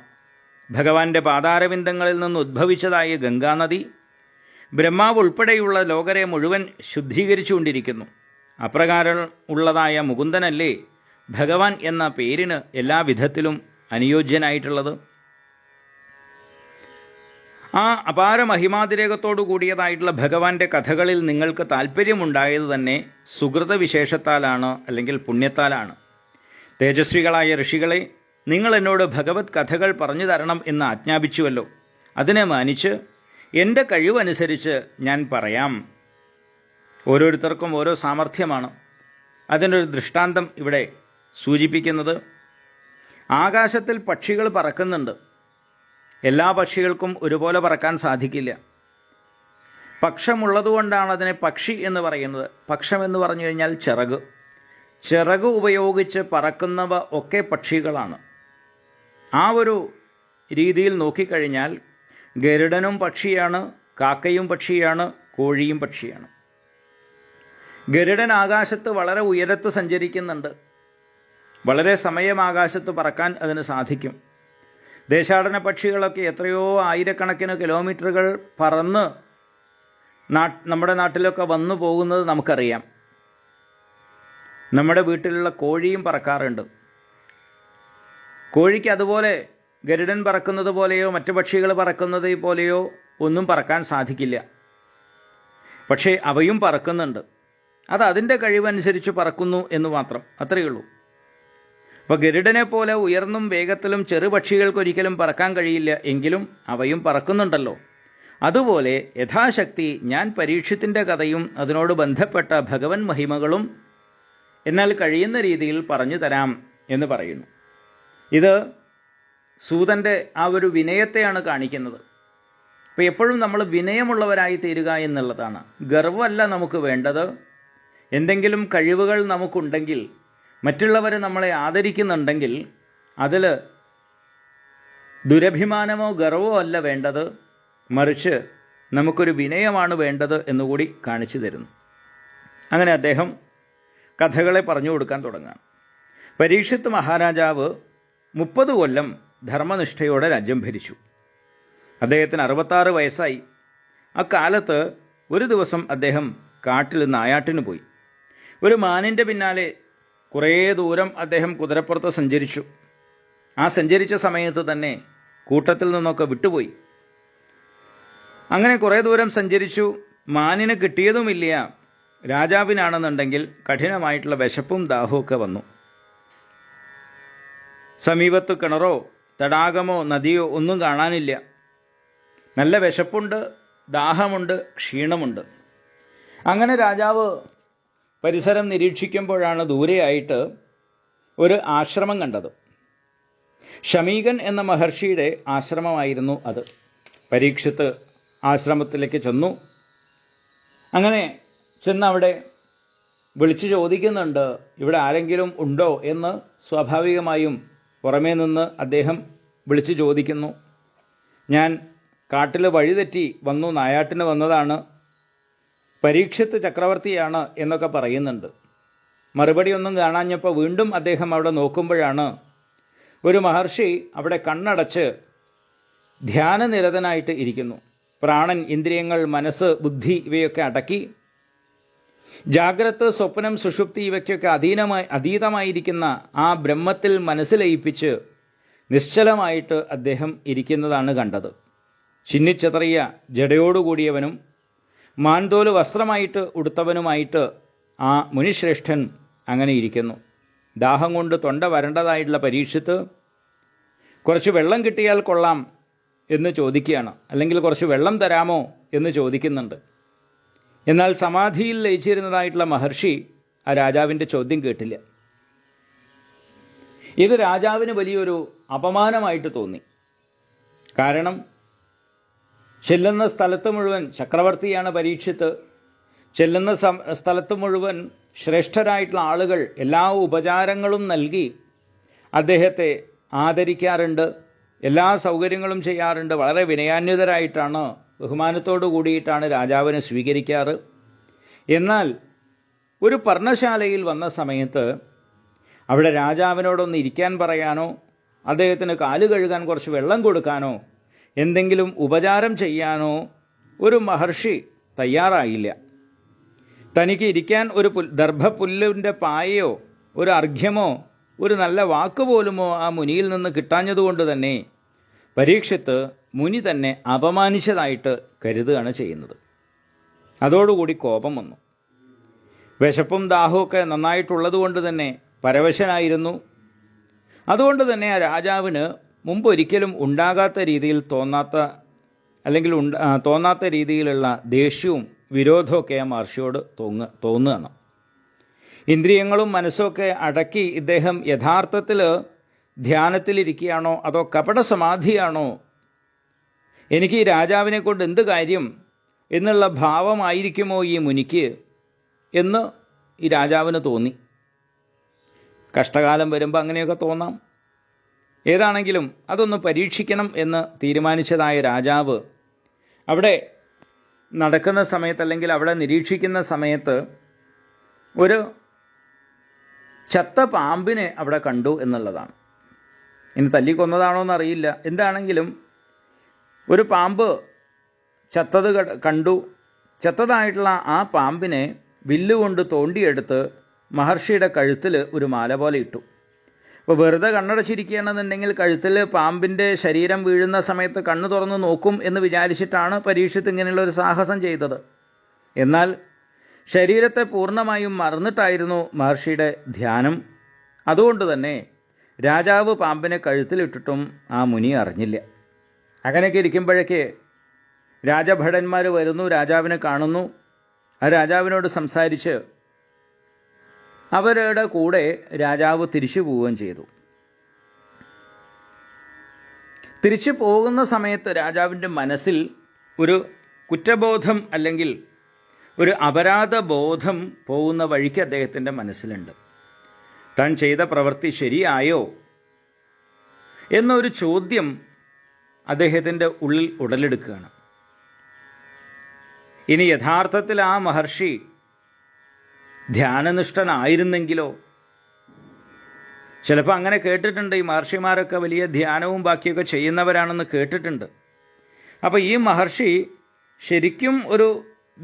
S1: ഭഗവാന്റെ പാതാരവിന്ദങ്ങളിൽ നിന്ന് ഉദ്ഭവിച്ചതായ ഗംഗാനദി ബ്രഹ്മാവ് ഉൾപ്പെടെയുള്ള ലോകരെ മുഴുവൻ ശുദ്ധീകരിച്ചുകൊണ്ടിരിക്കുന്നു. അപ്രകാരം ഉള്ളതായ മുകുന്ദനല്ലേ ഭഗവാൻ എന്ന പേരിന് എല്ലാ വിധത്തിലും അനുയോജ്യനായിട്ടുള്ളത്. ആ അപാര മഹിമാതിരേകത്തോടു കൂടിയതായിട്ടുള്ള ഭഗവാന്റെ കഥകളിൽ നിങ്ങൾക്ക് താല്പര്യമുണ്ടായത് തന്നെ സുകൃതവിശേഷത്താലാണ്, അല്ലെങ്കിൽ പുണ്യത്താലാണ്. തേജസ്വികളായ ഋഷികളെ, നിങ്ങൾ എന്നോട് ഭഗവത് കഥകൾ പറഞ്ഞു തരണം എന്ന് ആജ്ഞാപിച്ചുവല്ലോ. അതിനെ മാനിച്ച് എൻ്റെ കഴിവനുസരിച്ച് ഞാൻ പറയാം. ഓരോരുത്തർക്കും ഓരോ സാമർഥ്യമാണ്. അതിനൊരു ദൃഷ്ടാന്തം ഇവിടെ സൂചിപ്പിക്കുന്നത്, ആകാശത്തിൽ പക്ഷികൾ പറക്കുന്നുണ്ട്. എല്ലാ പക്ഷികൾക്കും ഒരുപോലെ പറക്കാൻ സാധിക്കില്ല. പക്ഷമുള്ളതുകൊണ്ടാണ് അതിനെ പക്ഷി എന്ന് പറയുന്നത്. പക്ഷം എന്ന് പറഞ്ഞു കഴിഞ്ഞാൽ ചിറക്. ചിറക് ഉപയോഗിച്ച് പറക്കുന്നവ ഒക്കെ പക്ഷികളാണ്. ആ ഒരു രീതിയിൽ നോക്കിക്കഴിഞ്ഞാൽ ഗരുഡനും പക്ഷിയാണ്, കാക്കയും പക്ഷിയാണ്, കോഴിയും പക്ഷിയാണ്. ഗരുഡൻ ആകാശത്ത് വളരെ ഉയരത്ത് സഞ്ചരിക്കുന്നുണ്ട്. വളരെ സമയം ആകാശത്ത് പറക്കാൻ അതിന് സാധിക്കും. ദേശാടന പക്ഷികളൊക്കെ എത്രയോ ആയിരക്കണക്കിന് കിലോമീറ്ററുകൾ പറന്ന് നമ്മുടെ നാട്ടിലൊക്കെ വന്നു പോകുന്നത് നമുക്കറിയാം. നമ്മുടെ വീട്ടിലുള്ള കോഴിയും പറക്കാറുണ്ട്. കോഴിക്ക് അതുപോലെ ഗരുഡൻ പറക്കുന്നത് പോലെയോ മറ്റു പക്ഷികൾ പറക്കുന്നത് പോലെയോ ഒന്നും പറക്കാൻ സാധിക്കില്ല. പക്ഷേ അവയും പറക്കുന്നുണ്ട്. അത് അതിൻ്റെ കഴിവനുസരിച്ച് പറക്കുന്നു എന്ന് മാത്രം, അത്രയേ ഉള്ളൂ. അപ്പോൾ ഗരുഡനെ പോലെ ഉയർന്നും വേഗത്തിലും ചെറുപക്ഷികൾക്കൊരിക്കലും പറക്കാൻ കഴിയില്ല, എങ്കിലും അവയും പറക്കുന്നുണ്ടല്ലോ. അതുപോലെ യഥാശക്തി ഞാൻ പരീക്ഷത്തിൻ്റെ കഥയും അതിനോട് ബന്ധപ്പെട്ട ഭഗവൻ മഹിമകളും എന്നാൽ കഴിയുന്ന രീതിയിൽ പറഞ്ഞു തരാം എന്ന് പറയുന്നു. ഇത് സൂതൻ്റെ ആ ഒരു വിനയത്തെയാണ് കാണിക്കുന്നത്. അപ്പോൾ എപ്പോഴും നമ്മൾ വിനയമുള്ളവരായി തീരുക എന്നുള്ളതാണ്. ഗർവമല്ല നമുക്ക് വേണ്ടത്. എന്തെങ്കിലും കഴിവുകൾ നമുക്കുണ്ടെങ്കിൽ, മറ്റുള്ളവർ നമ്മളെ ആദരിക്കുന്നുണ്ടെങ്കിൽ അതിൽ ദുരഭിമാനമോ ഗർവമോ അല്ല വേണ്ടത്, മറിച്ച് നമുക്കൊരു വിനയമാണ് വേണ്ടത് എന്നുകൂടി കാണിച്ചു തരുന്നു. അങ്ങനെ അദ്ദേഹം കഥകളെ പറഞ്ഞു കൊടുക്കാൻ തുടങ്ങുകയാണ്. പരീക്ഷിത്ത് മഹാരാജാവ് 30 കൊല്ലം ധർമ്മനിഷ്ഠയോടെ രാജ്യം ഭരിച്ചു. അദ്ദേഹത്തിന് 66 വയസ്സായി. അക്കാലത്ത് ഒരു ദിവസം അദ്ദേഹം കാട്ടിൽ നായാട്ടിന് പോയി. ഒരു മാനിൻ്റെ പിന്നാലെ കുറേ ദൂരം അദ്ദേഹം കുതിരപ്പുറത്ത് സഞ്ചരിച്ചു. ആ സഞ്ചരിച്ച സമയത്ത് തന്നെ കൂട്ടത്തിൽ നിന്നൊക്കെ വിട്ടുപോയി. അങ്ങനെ കുറേ ദൂരം സഞ്ചരിച്ചു. മാനിന് കിട്ടിയതുമില്ല. രാജാവിനാണെന്നുണ്ടെങ്കിൽ കഠിനമായിട്ടുള്ള വിശപ്പും ദാഹവും ഒക്കെ വന്നു. സമീപത്ത് കിണറോ തടാകമോ നദിയോ ഒന്നും കാണാനില്ല. നല്ല വിശപ്പുണ്ട്, ദാഹമുണ്ട്, ക്ഷീണമുണ്ട്. അങ്ങനെ രാജാവ് പരിസരം നിരീക്ഷിക്കുമ്പോഴാണ് ദൂരെയായിട്ട് ഒരു ആശ്രമം കണ്ടത്. ശമീകൻ എന്ന മഹർഷിയുടെ ആശ്രമമായിരുന്നു അത്. പരീക്ഷിത്ത് ആശ്രമത്തിലേക്ക് ചെന്നു. അങ്ങനെ ചെന്ന് അവിടെ വിളിച്ചു ചോദിക്കുന്നുണ്ട്, ഇവിടെ ആരെങ്കിലും ഉണ്ടോ എന്ന്. സ്വാഭാവികമായും പുറമേ നിന്ന് അദ്ദേഹം വിളിച്ചു ചോദിക്കുന്നു. ഞാൻ കാട്ടിൽ വഴിതെറ്റി വന്നു, നായാട്ടിന് വന്നതാണ്, പരീക്ഷിത്ത് ചക്രവർത്തിയാണ് എന്നൊക്കെ പറയുന്നുണ്ട്. മറുപടി ഒന്നും കാണാഞ്ഞപ്പോൾ വീണ്ടും അദ്ദേഹം അവിടെ നോക്കുമ്പോഴാണ് ഒരു മഹർഷി അവിടെ കണ്ണടച്ച് ധ്യാനനിരതനായിട്ട് ഇരിക്കുന്നു. പ്രാണൻ, ഇന്ദ്രിയങ്ങൾ, മനസ്സ്, ബുദ്ധി ഇവയൊക്കെ അടക്കി ജാഗ്രത്, സ്വപ്നം, സുഷുപ്തി ഇവയ്ക്കൊക്കെ അതീതമായിരിക്കുന്ന ആ ബ്രഹ്മത്തിൽ മനസ്സിലയിപ്പിച്ച് നിശ്ചലമായിട്ട് അദ്ദേഹം ഇരിക്കുന്നതാണ് കണ്ടത്. ചിന്നിച്ചെതറിയ ജടയോടുകൂടിയവനും മാൻതോല് വസ്ത്രമായിട്ട് ഉടുത്തവനുമായിട്ട് ആ മുനിശ്രേഷ്ഠൻ അങ്ങനെ ഇരിക്കുന്നു. ദാഹം കൊണ്ട് തൊണ്ട വരണ്ടതായിട്ടുള്ള പരീക്ഷിത്ത് കുറച്ച് വെള്ളം കിട്ടിയാൽ കൊള്ളാം എന്ന് ചോദിക്കുകയാണ്. അല്ലെങ്കിൽ കുറച്ച് വെള്ളം തരാമോ എന്ന് ചോദിക്കുന്നുണ്ട്. എന്നാൽ സമാധിയിൽ ലയിച്ചിരുന്നതായിട്ടുള്ള മഹർഷി ആ രാജാവിൻ്റെ ചോദ്യം കേട്ടില്ല. ഇത് രാജാവിന് വലിയൊരു അപമാനമായിട്ട് തോന്നി. കാരണം ചെല്ലുന്ന സ്ഥലത്ത് മുഴുവൻ, ചക്രവർത്തിയാണ് പരീക്ഷിത്ത്, ചെല്ലുന്ന സ്ഥലത്ത് മുഴുവൻ ശ്രേഷ്ഠരായിട്ടുള്ള ആളുകൾ എല്ലാ ഉപചാരങ്ങളും നൽകി അദ്ദേഹത്തെ ആദരിക്കാറുണ്ട്, എല്ലാ സൗകര്യങ്ങളും ചെയ്യാറുണ്ട്. വളരെ വിനയാന്വിതരായിട്ടാണ്, ബഹുമാനത്തോടു കൂടിയിട്ടാണ് രാജാവിനെ സ്വീകരിക്കാറ്. എന്നാൽ ഒരു പർണശാലയിൽ വന്ന സമയത്ത് അവിടെ രാജാവിനോടൊന്ന് ഇരിക്കാൻ പറയാനോ അദ്ദേഹത്തിന് കാല് കഴുകാൻ കുറച്ച് വെള്ളം കൊടുക്കാനോ എന്തെങ്കിലും ഉപചാരം ചെയ്യാനോ ഒരു മഹർഷി തയ്യാറായില്ല. തനിക്ക് ഇരിക്കാൻ ഒരു ദർഭപ്പുല്ലിൻ്റെ പായയോ ഒരു അർഘ്യമോ ഒരു നല്ല വാക്കുപോലുമോ ആ മുനിയിൽ നിന്ന് കിട്ടാഞ്ഞതുകൊണ്ട് തന്നെ പരീക്ഷിത്ത് മുനി തന്നെ അപമാനിച്ചതായിട്ട് കരുതുകയാണ് ചെയ്യുന്നത്. അതോടുകൂടി കോപം വന്നു. വിശപ്പും ദാഹമൊക്കെ നന്നായിട്ടുള്ളത് കൊണ്ട് തന്നെ പരവശനായിരുന്നു. അതുകൊണ്ട് തന്നെ ആ രാജാവിന് മുമ്പൊരിക്കലും ഉണ്ടാകാത്ത രീതിയിൽ തോന്നാത്ത രീതിയിലുള്ള ദേഷ്യവും വിരോധമൊക്കെ ആ മഹർഷിയോട് തോന്നുകയാണ്. ഇന്ദ്രിയങ്ങളും മനസ്സുമൊക്കെ അടക്കി ഇദ്ദേഹം യഥാർത്ഥത്തിൽ ധ്യാനത്തിലിരിക്കുകയാണോ അതോ കപട സമാധിയാണോ, എനിക്ക് ഈ രാജാവിനെ കൊണ്ട് എന്ത് കാര്യം എന്നുള്ള ഭാവമായിരിക്കുമോ ഈ മുനിക്ക് എന്ന് ഈ രാജാവിന് തോന്നി. കഷ്ടകാലം വരുമ്പോൾ അങ്ങനെയൊക്കെ തോന്നാം. ഏതാണെങ്കിലും അതൊന്ന് പരീക്ഷിക്കണം എന്ന് തീരുമാനിച്ചതായ രാജാവ് അവിടെ നടക്കുന്ന സമയത്ത്, അല്ലെങ്കിൽ അവിടെ നിരീക്ഷിക്കുന്ന സമയത്ത്, ഒരു ചത്ത പാമ്പിനെ അവിടെ കണ്ടു എന്നുള്ളതാണ്. ഇനി തല്ലിക്കൊന്നതാണോ എന്നറിയില്ല. എന്താണെങ്കിലും ഒരു പാമ്പ് ചത്തത് കണ്ടു. ചത്തതായിട്ടുള്ള ആ പാമ്പിനെ വില്ലുകൊണ്ട് തോണ്ടിയെടുത്ത് മഹർഷിയുടെ കഴുത്തിൽ ഒരു മാല പോലെ ഇട്ടു. അപ്പോൾ വെറുതെ കണ്ണടച്ചിരിക്കുകയാണെന്നുണ്ടെങ്കിൽ കഴുത്തിൽ പാമ്പിൻ്റെ ശരീരം വീഴുന്ന സമയത്ത് കണ്ണ് തുറന്ന് നോക്കും എന്ന് വിചാരിച്ചിട്ടാണ് പരീക്ഷിത്ത് ഇങ്ങനെയുള്ള ഒരു സാഹസം ചെയ്തത്. എന്നാൽ ശരീരത്തെ പൂർണ്ണമായും മറന്നിട്ടായിരുന്നു മഹർഷിയുടെ ധ്യാനം. അതുകൊണ്ട് തന്നെ രാജാവ് പാമ്പിനെ കഴുത്തിലിട്ടിട്ടും ആ മുനി അറിഞ്ഞില്ല. അങ്ങനെയൊക്കെ ഇരിക്കുമ്പോഴേക്ക് രാജഭടന്മാർ വരുന്നു, രാജാവിനെ കാണുന്നു. ആ രാജാവിനോട് സംസാരിച്ച് അവരുടെ കൂടെ രാജാവ് തിരിച്ചു പോവുകയും ചെയ്തു. തിരിച്ചു പോകുന്ന സമയത്ത് രാജാവിൻ്റെ മനസ്സിൽ ഒരു കുറ്റബോധം അല്ലെങ്കിൽ ഒരു അപരാധബോധം പോകുന്ന വഴിക്ക് അദ്ദേഹത്തിൻ്റെ മനസ്സിലുണ്ട്. താൻ ചെയ്ത പ്രവൃത്തി ശരിയായോ എന്നൊരു ചോദ്യം അദ്ദേഹത്തിൻ്റെ ഉള്ളിൽ ഉടലെടുക്കുകയാണ്. ഇനി യഥാർത്ഥത്തിൽ ആ മഹർഷി ധ്യാനനിഷ്ഠനായിരുന്നെങ്കിലോ? ചിലപ്പോൾ അങ്ങനെ കേട്ടിട്ടുണ്ട്, ഈ മഹർഷിമാരൊക്കെ വലിയ ധ്യാനവും ബാക്കിയൊക്കെ ചെയ്യുന്നവരാണെന്ന് കേട്ടിട്ടുണ്ട്. അപ്പോൾ ഈ മഹർഷി ശരിക്കും ഒരു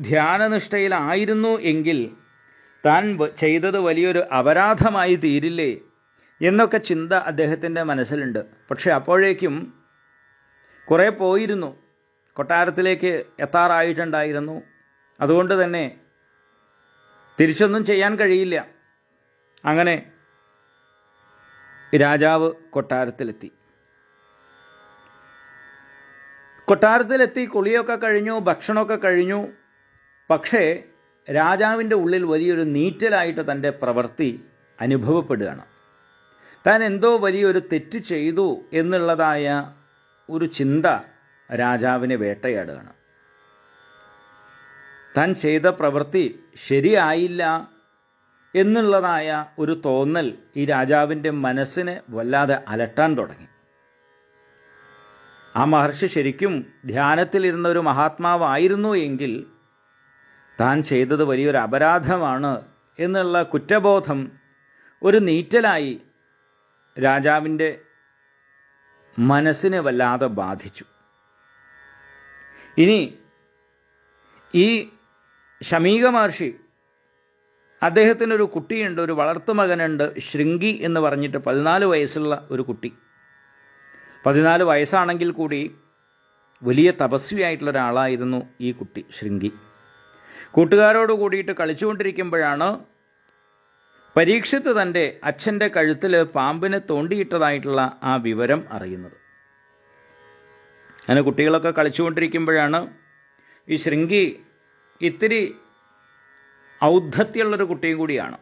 S1: ധ്യാനനിഷ്ഠയിലായിരുന്നു എങ്കിൽ താൻ ചെയ്തത് വലിയൊരു അപരാധമായി തീരില്ലേ എന്നൊക്കെ ചിന്ത അദ്ദേഹത്തിൻ്റെ മനസ്സിലുണ്ട്. പക്ഷെ അപ്പോഴേക്കും കുറേ പോയിരുന്നു, കൊട്ടാരത്തിലേക്ക് എത്താറായിട്ടുണ്ടായിരുന്നു. അതുകൊണ്ട് തന്നെ തിരിച്ചൊന്നും ചെയ്യാൻ കഴിയില്ല. അങ്ങനെ രാജാവ് കൊട്ടാരത്തിലെത്തി. കുളിയൊക്കെ കഴിഞ്ഞു, ഭക്ഷണമൊക്കെ കഴിഞ്ഞു. പക്ഷേ രാജാവിൻ്റെ ഉള്ളിൽ വലിയൊരു നീറ്റലായിട്ട് തൻ്റെ പ്രവൃത്തി അനുഭവപ്പെടുകയാണ്. താൻ എന്തോ വലിയൊരു തെറ്റ് ചെയ്തു എന്നുള്ളതായ ഒരു ചിന്ത രാജാവിനെ വേട്ടയാടുകയാണ്. താൻ ചെയ്ത പ്രവൃത്തി ശരിയായില്ല എന്നുള്ളതായ ഒരു തോന്നൽ ഈ രാജാവിൻ്റെ മനസ്സിനെ വല്ലാതെ അലട്ടാൻ തുടങ്ങി. ആ മഹർഷി ശരിക്കും ധ്യാനത്തിലിരുന്ന ഒരു മഹാത്മാവായിരുന്നു എങ്കിൽ താൻ ചെയ്തത് വലിയൊരു അപരാധമാണ് എന്നുള്ള കുറ്റബോധം ഒരു നീറ്റലായി രാജാവിൻ്റെ മനസ്സിനെ വല്ലാതെ ബാധിച്ചു. ഇനി ഈ ശമീക മഹർഷി, അദ്ദേഹത്തിനൊരു കുട്ടിയുണ്ട്, ഒരു വളർത്തുമകനുണ്ട്, ശൃംഗി എന്ന് പറഞ്ഞിട്ട് 14 വയസ്സുള്ള ഒരു കുട്ടി. 14 വയസ്സാണെങ്കിൽ കൂടി വലിയ തപസ്വിയായിട്ടുള്ള ഒരാളായിരുന്നു ഈ കുട്ടി ശൃംഗി. കൂട്ടുകാരോട് കൂടിയിട്ട് കളിച്ചുകൊണ്ടിരിക്കുമ്പോഴാണ് പരീക്ഷിത്ത് തൻ്റെ അച്ഛൻ്റെ കഴുത്തിൽ പാമ്പിനെ തോണ്ടിയിട്ടതായിട്ടുള്ള ആ വിവരം അറിയുന്നത്. അങ്ങനെ കുട്ടികളൊക്കെ കളിച്ചുകൊണ്ടിരിക്കുമ്പോഴാണ് ഈ ശൃംഗി ഇത്തിരി ഔദ്ധത്യമുള്ളൊരു കുട്ടിയും കൂടിയാണ്.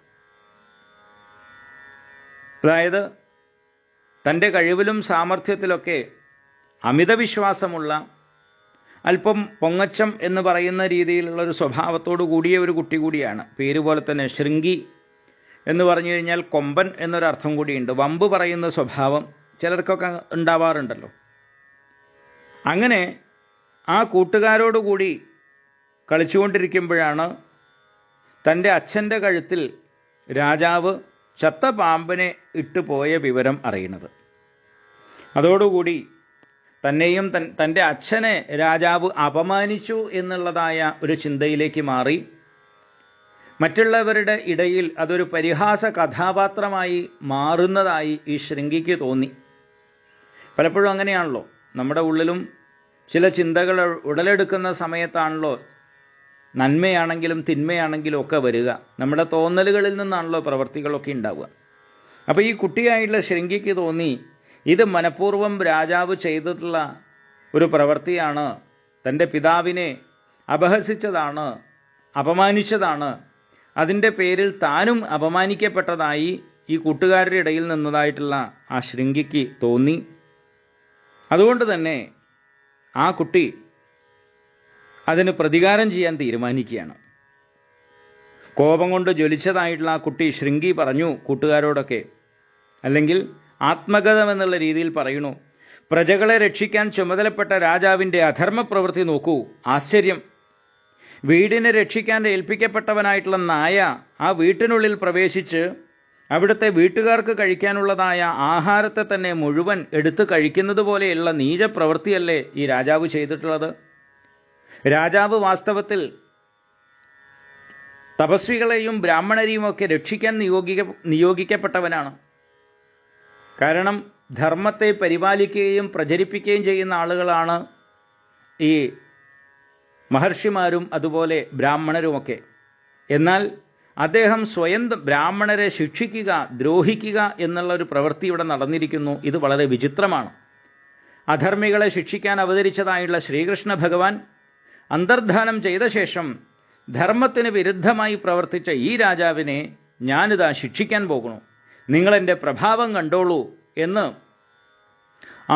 S1: അതായത് തൻ്റെ കഴിവിലും സാമർഥ്യത്തിലൊക്കെ അമിത വിശ്വാസമുള്ള, അല്പം പൊങ്ങച്ചം എന്ന് പറയുന്ന രീതിയിലുള്ളൊരു സ്വഭാവത്തോടു കൂടിയ ഒരു കുട്ടി കൂടിയാണ്. പേര് പോലെ തന്നെ ശൃംഗി എന്ന് പറഞ്ഞു കഴിഞ്ഞാൽ കൊമ്പൻ എന്നൊരർത്ഥം കൂടിയുണ്ട്. വമ്പ് പറയുന്ന സ്വഭാവം ചിലർക്കൊക്കെ ഉണ്ടാവാറുണ്ടല്ലോ. അങ്ങനെ ആ കൂട്ടുകാരോടുകൂടി കളിച്ചുകൊണ്ടിരിക്കുമ്പോഴാണ് തൻ്റെ അച്ഛൻ്റെ കഴുത്തിൽ രാജാവ് ചത്ത പാമ്പിനെ ഇട്ടുപോയ വിവരം അറിയുന്നത്. അതോടുകൂടി തന്നെയും തൻ്റെ അച്ഛനെ രാജാവ് അപമാനിച്ചു എന്നുള്ളതായ ഒരു ചിന്തയിലേക്ക് മാറി. മറ്റുള്ളവരുടെ ഇടയിൽ അതൊരു പരിഹാസ കഥാപാത്രമായി മാറുന്നതായി ഈ ശൃംഗിക്ക് തോന്നി. പലപ്പോഴും അങ്ങനെയാണല്ലോ, നമ്മുടെ ഉള്ളിലും ചില ചിന്തകൾ ഉടലെടുക്കുന്ന സമയത്താണല്ലോ നന്മയാണെങ്കിലും തിന്മയാണെങ്കിലും ഒക്കെ വരിക. നമ്മുടെ തോന്നലുകളിൽ നിന്നാണല്ലോ പ്രവർത്തികളൊക്കെ ഉണ്ടാവുക. അപ്പോൾ ഈ കുട്ടിയായിട്ടുള്ള ശൃംഗിക്ക് തോന്നി, ഇത് മനഃപൂർവ്വം രാജാവ് ചെയ്തിട്ടുള്ള ഒരു പ്രവൃത്തിയാണ്, തൻ്റെ പിതാവിനെ അപഹസിച്ചതാണ്, അപമാനിച്ചതാണ്, അതിൻ്റെ പേരിൽ താനും അപമാനിക്കപ്പെട്ടതായി ഈ കൂട്ടുകാരുടെ ഇടയിൽ നിന്നതായിട്ടുള്ള ആ ശൃംഗിക്ക് തോന്നി. അതുകൊണ്ട് തന്നെ ആ കുട്ടി അതിന് പ്രതികാരം ചെയ്യാൻ തീരുമാനിക്കുകയാണ്. കോപം കൊണ്ട് ജ്വലിച്ചതായിട്ടുള്ള ആ കുട്ടി ശൃംഗി പറഞ്ഞു കൂട്ടുകാരോടൊക്കെ, അല്ലെങ്കിൽ ആത്മകഥം എന്നുള്ള രീതിയിൽ പറയുന്നു, പ്രജകളെ രക്ഷിക്കാൻ ചുമതലപ്പെട്ട രാജാവിൻ്റെ അധർമ്മ പ്രവൃത്തി നോക്കൂ, ആശ്ചര്യം. വീടിനെ രക്ഷിക്കാൻ ഏൽപ്പിക്കപ്പെട്ടവനായിട്ടുള്ള നായ ആ വീട്ടിനുള്ളിൽ പ്രവേശിച്ച് അവിടുത്തെ വീട്ടുകാർക്ക് കഴിക്കാനുള്ളതായ ആഹാരത്തെ തന്നെ മുഴുവൻ എടുത്തു കഴിക്കുന്നത് പോലെയുള്ള നീച പ്രവൃത്തിയല്ലേ ഈ രാജാവ് ചെയ്തിട്ടുള്ളത്? രാജാവ് വാസ്തവത്തിൽ തപസ്വികളെയും ബ്രാഹ്മണരെയും ഒക്കെ രക്ഷിക്കാൻ നിയോഗിക്കപ്പെട്ടവനാണ്. കാരണം ധർമ്മത്തെ പരിപാലിക്കുകയും പ്രചരിപ്പിക്കുകയും ചെയ്യുന്ന ആളുകളാണ് ഈ മഹർഷിമാരും അതുപോലെ ബ്രാഹ്മണരുമൊക്കെ. എന്നാൽ അദ്ദേഹം സ്വയം ബ്രാഹ്മണരെ ശിക്ഷിക്കുക, ദ്രോഹിക്കുക എന്നുള്ളൊരു പ്രവൃത്തി ഇവിടെ നടന്നിരിക്കുന്നു. ഇത് വളരെ വിചിത്രമാണ്. അധർമ്മികളെ ശിക്ഷിക്കാൻ അവതരിച്ചതായുള്ള ശ്രീകൃഷ്ണ ഭഗവാൻ അന്തർധാനം ചെയ്ത ശേഷം ധർമ്മത്തിന് വിരുദ്ധമായി പ്രവർത്തിച്ച ഈ രാജാവിനെ ഞാനിതാ ശിക്ഷിക്കാൻ പോകുന്നു, നിങ്ങളെൻ്റെ പ്രഭാവം കണ്ടോളൂ എന്ന്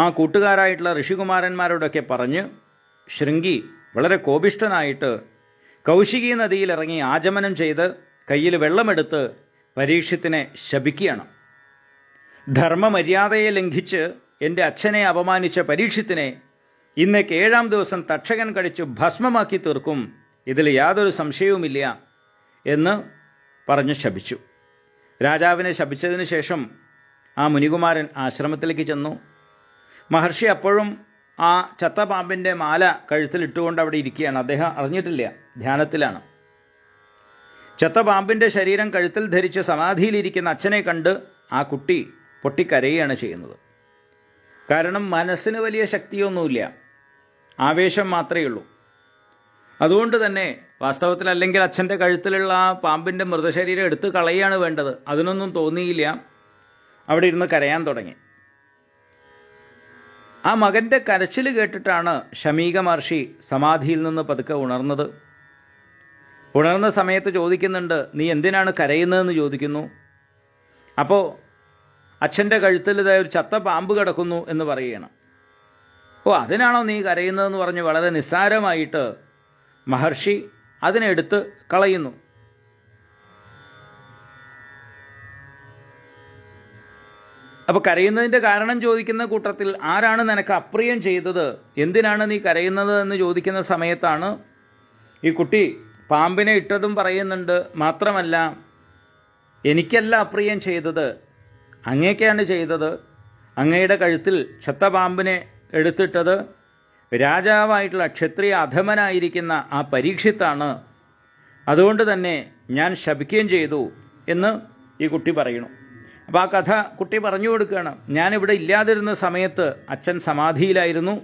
S1: ആ കൂട്ടുകാരായിട്ടുള്ള ഋഷികുമാരന്മാരോടൊക്കെ പറഞ്ഞ് ശൃംഗി വളരെ കോപിഷ്ഠനായിട്ട് കൗശികി നദിയിൽ ഇറങ്ങി ആചമനം ചെയ്ത് കയ്യിൽ വെള്ളമെടുത്ത് പരീക്ഷത്തിനെ ശപിക്കുകയാണ്. ധർമ്മമര്യാദയെ ലംഘിച്ച് എൻ്റെ അച്ഛനെ അപമാനിച്ച പരീക്ഷത്തിനെ ഇന്നേക്ക് 7-ാം ദിവസം തക്ഷകൻ കടിച്ചു ഭസ്മമാക്കി തീർക്കും, ഇതിൽ യാതൊരു സംശയവുമില്ല എന്ന് പറഞ്ഞ് ശപിച്ചു. രാജാവിനെ ശപിച്ചതിന് ശേഷം ആ മുനികുമാരൻ ആശ്രമത്തിലേക്ക് ചെന്നു. മഹർഷി അപ്പോഴും ആ ചത്ത പാമ്പിൻ്റെ മാല കഴുത്തിലിട്ടുകൊണ്ട് അവിടെ ഇരിക്കുകയാണ്. അദ്ദേഹം അറിഞ്ഞിട്ടില്ല, ധ്യാനത്തിലാണ്. ചത്ത പാമ്പിൻ്റെ ശരീരം കഴുത്തിൽ ധരിച്ച് സമാധിയിലിരിക്കുന്ന അച്ഛനെ കണ്ട് ആ കുട്ടി പൊട്ടിക്കരയുകയാണ് ചെയ്യുന്നത്. കാരണം മനസ്സിന് വലിയ ശക്തിയൊന്നുമില്ല, ആവേശം മാത്രമേ ഉള്ളൂ. അതുകൊണ്ട് തന്നെ വാസ്തവത്തിൽ അല്ലെങ്കിൽ അച്ഛൻ്റെ കഴുത്തിലുള്ള ആ പാമ്പിൻ്റെ മൃതശരീരം എടുത്ത് കളയാണ് വേണ്ടത്. അതിനൊന്നും തോന്നിയില്ല, അവിടെ ഇരുന്ന് കരയാൻ തുടങ്ങി. ആ മകൻ്റെ കരച്ചിൽ കേട്ടിട്ടാണ് ശമീക മഹർഷി സമാധിയിൽ നിന്ന് പതുക്കെ ഉണർന്നത്. ഉണർന്ന സമയത്ത് ചോദിക്കുന്നുണ്ട്, നീ എന്തിനാണ് കരയുന്നതെന്ന് ചോദിക്കുന്നു. അപ്പോൾ അച്ഛൻ്റെ കഴുത്തിൽ ഒരു ചത്ത പാമ്പ് കിടക്കുന്നു എന്ന് പറയുകയാണ്. ഓ, അതിനാണോ നീ കരയുന്നതെന്ന് പറഞ്ഞ് വളരെ നിസ്സാരമായിട്ട് മഹർഷി അതിനെടുത്ത് കളയുന്നു. അപ്പോൾ കരയുന്നതിൻ്റെ കാരണം ചോദിക്കുന്ന കൂട്ടത്തിൽ ആരാണ് നിനക്ക് അപ്രിയം ചെയ്തത്, എന്തിനാണ് നീ കരയുന്നത് എന്ന് ചോദിക്കുന്ന സമയത്താണ് ഈ കുട്ടി പാമ്പിനെ ഇട്ടതും പറയുന്നുണ്ട്. മാത്രമല്ല, എനിക്കല്ല അപ്രിയം ചെയ്തത്, അങ്ങേക്കാണ് ചെയ്തത്. അങ്ങയുടെ കഴുത്തിൽ ചത്ത പാമ്പിനെ എടുത്തിട്ടത് രാജാവായിട്ടുള്ള ക്ഷത്രിയ അധമനായിരിക്കുന്ന ആ പരീക്ഷിത്താണ്. അതുകൊണ്ട് തന്നെ ഞാൻ ശപിക്കുകയും ചെയ്തു എന്ന് ഈ കുട്ടി പറയുന്നു. അപ്പോൾ ആ കഥ കുട്ടി പറഞ്ഞു കൊടുക്കുകയാണ്. ഞാനിവിടെ ഇല്ലാതിരുന്ന സമയത്ത് അച്ഛൻ സമാധിയിലായിരുന്നു.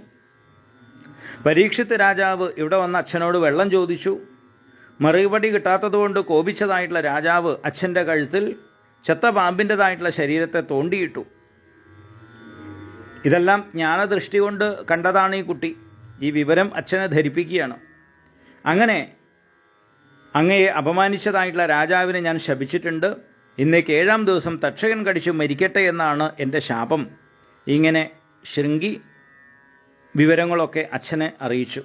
S1: പരീക്ഷിത്ത് രാജാവ് ഇവിടെ വന്ന് അച്ഛനോട് വെള്ളം ചോദിച്ചു. മറുപടി കിട്ടാത്തതുകൊണ്ട് കോപിച്ചതായിട്ടുള്ള രാജാവ് അച്ഛൻ്റെ കഴുത്തിൽ ചത്ത പാമ്പിൻ്റെതായിട്ടുള്ള ശരീരത്തെ തോണ്ടിയിട്ടു. ഇതെല്ലാം ജ്ഞാനദൃഷ്ടി കൊണ്ട് കണ്ടതാണ് ഈ കുട്ടി. ഈ വിവരം അച്ഛനെ ധരിപ്പിക്കുകയാണ്. അങ്ങനെ അങ്ങയെ അപമാനിച്ചതായിട്ടുള്ള രാജാവിനെ ഞാൻ ശപിച്ചിട്ടുണ്ട്. ഇന്നേക്ക് 7-ാം ദിവസം തക്ഷകൻ കടിച്ചു മരിക്കട്ടെ എന്നാണ് എൻ്റെ ശാപം. ഇങ്ങനെ ശൃംഗി വിവരങ്ങളൊക്കെ അച്ഛനെ അറിയിച്ചു.